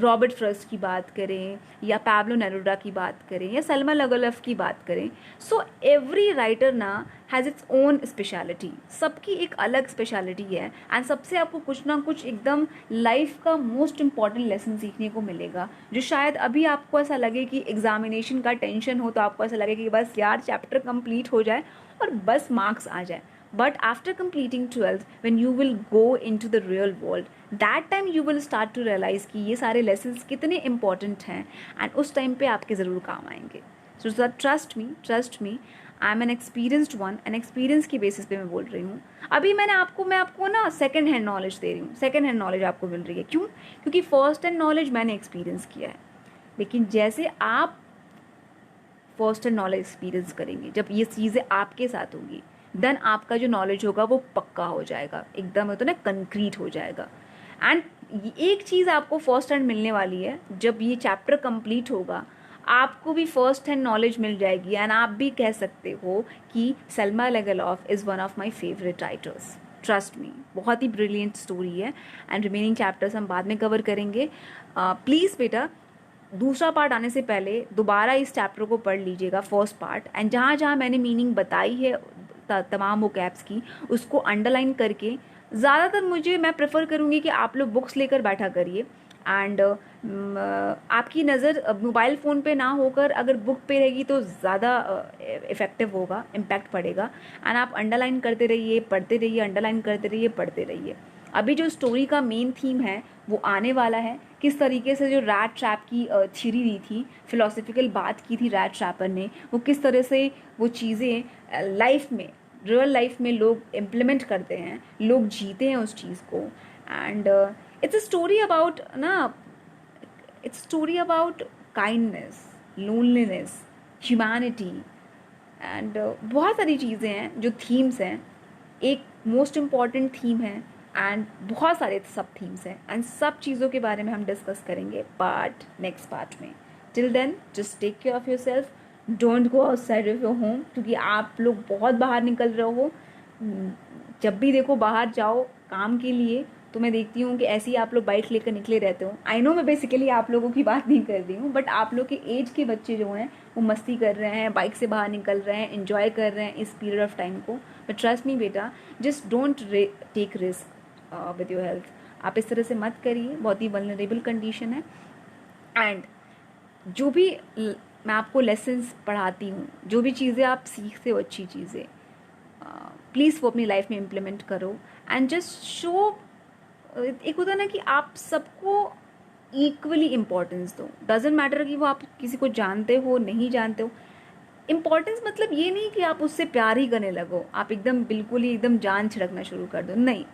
रॉबर्ट फ्रॉस्ट की बात करें, या पैब्लो नेरुडा की बात करें, या सलमा लेगलॉफ की बात करें, सो एवरी राइटर ना हैज़ इट्स ओन स्पेशलिटी, सबकी एक अलग स्पेशलिटी है, एंड सबसे आपको कुछ ना कुछ एकदम लाइफ का मोस्ट इम्पॉर्टेंट लेसन सीखने को मिलेगा, जो शायद अभी आपको ऐसा लगे कि एग्जामिनेशन का टेंशन हो, तो आपको ऐसा लगे कि बस यार चैप्टर कंप्लीट हो जाए और बस मार्क्स आ जाए। But after completing 12th, when you will go into the real world, that time you will start to realize कि ये सारे lessons कितने important हैं, and उस time पे आपके ज़रूर काम आएंगे। So trust me, I am an experienced one, and experience की basis पे मैं बोल रही हूँ। अभी मैं आपको ना second hand knowledge दे रही हूँ, second hand knowledge आपको मिल रही है। क्यों? क्योंकि first hand knowledge मैंने experience किया है, लेकिन जैसे आप first hand knowledge experience करेंगे, जब ये चीज़ें आपके साथ होंगी, देन आपका जो नॉलेज होगा वो पक्का हो जाएगा, एकदम होता है ना, कंक्रीट हो जाएगा। एंड एक चीज़ आपको फर्स्ट हैंड मिलने वाली है, जब ये चैप्टर कंप्लीट होगा आपको भी फर्स्ट हैंड नॉलेज मिल जाएगी, एंड आप भी कह सकते हो कि Selma Lagerlof is one of my favourite writers. Trust me, बहुत ही ब्रिलियंट स्टोरी है, एंड रिमेनिंग चैप्टर्स हम बाद में कवर करेंगे। प्लीज़ बेटा दूसरा पार्ट आने से पहले दोबारा इस चैप्टर को पढ़ लीजिएगा, फर्स्ट पार्ट, एंड जहाँ जहाँ मैंने मीनिंग बताई है तमाम वो कैप्स की, उसको अंडरलाइन करके ज़्यादातर मैं प्रेफर करूँगी कि आप लोग बुक्स लेकर बैठा करिए, एंड आपकी नज़र मोबाइल फ़ोन पे ना होकर अगर बुक पे रहेगी तो ज़्यादा इफ़ेक्टिव होगा, इम्पैक्ट पड़ेगा। एंड आप अंडरलाइन करते रहिए, पढ़ते रहिए, अंडरलाइन करते रहिए, पढ़ते रहिए। अभी जो स्टोरी का मेन थीम है वो आने वाला है, किस तरीके से जो रैट ट्रैप की थ्योरी दी थी, फिलोसफिकल बात की थी रैट ट्रैपर ने, वो किस तरह से वो चीज़ें लाइफ में, रियल लाइफ में लोग इम्प्लीमेंट करते हैं, लोग जीते हैं उस चीज़ को। And it's a story about it's story about kindness, loneliness, humanity, and बहुत सारी चीज़ें हैं जो थीम्स हैं। एक मोस्ट इम्पॉर्टेंट थीम है, एंड बहुत सारे सब थीम्स हैं, एंड सब चीज़ों के बारे में हम डिस्कस करेंगे नेक्स्ट पार्ट में। Till then just take care of yourself, don't go outside of your home, क्योंकि आप लोग बहुत बाहर निकल रहे हो। जब भी देखो बाहर जाओ काम के लिए, तो मैं देखती हूँ कि ऐसे ही आप लोग बाइक लेकर निकले रहते हो। आई नो मैं बेसिकली आप लोगों की बात नहीं कर रही हूँ, बट आप लोग के एज के बच्चे जो हैं वो मस्ती कर रहे हैं, बाइक से बाहर निकल रहे हैं, एंजॉय कर रहे हैं इस पीरियड ऑफ टाइम को। बट ट्रस्ट मी बेटा, just don't take risk with your health. आप इस तरह से मत करिए, बहुत ही वल्नरेबल कंडीशन है। एंड जो भी मैं आपको लेसन्स पढ़ाती हूँ, जो भी चीज़ें आप सीखते हो अच्छी चीज़ें, प्लीज़ वो अपनी लाइफ में इम्प्लीमेंट करो। एंड जस्ट शो, एक होता है ना कि आप सबको इक्वली इम्पोर्टेंस दो। डजेंट मैटर कि वो आप किसी को जानते हो नहीं जानते हो। इम्पोर्टेंस मतलब ये नहीं कि आप उससे प्यार ही करने लगो, आप एकदम बिल्कुल ही एकदम जान छिड़कना शुरू कर दो, नहीं।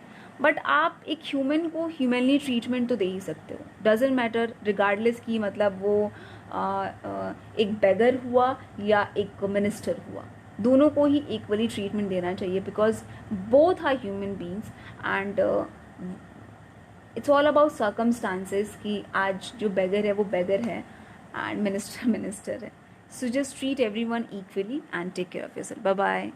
बट आप एक ह्यूमन को ह्यूमनली ट्रीटमेंट तो दे ही सकते हो। डजेंट मैटर रिगार्डलेस की मतलब वो एक बेगर हुआ या एक मिनिस्टर हुआ, दोनों को ही इक्वली ट्रीटमेंट देना चाहिए, because both are human beings. And it's all about circumstances कि आज जो बेगर है वो बेगर है एंड मिनिस्टर मिनिस्टर है। So just treat everyone equally and take care of yourself. Bye bye.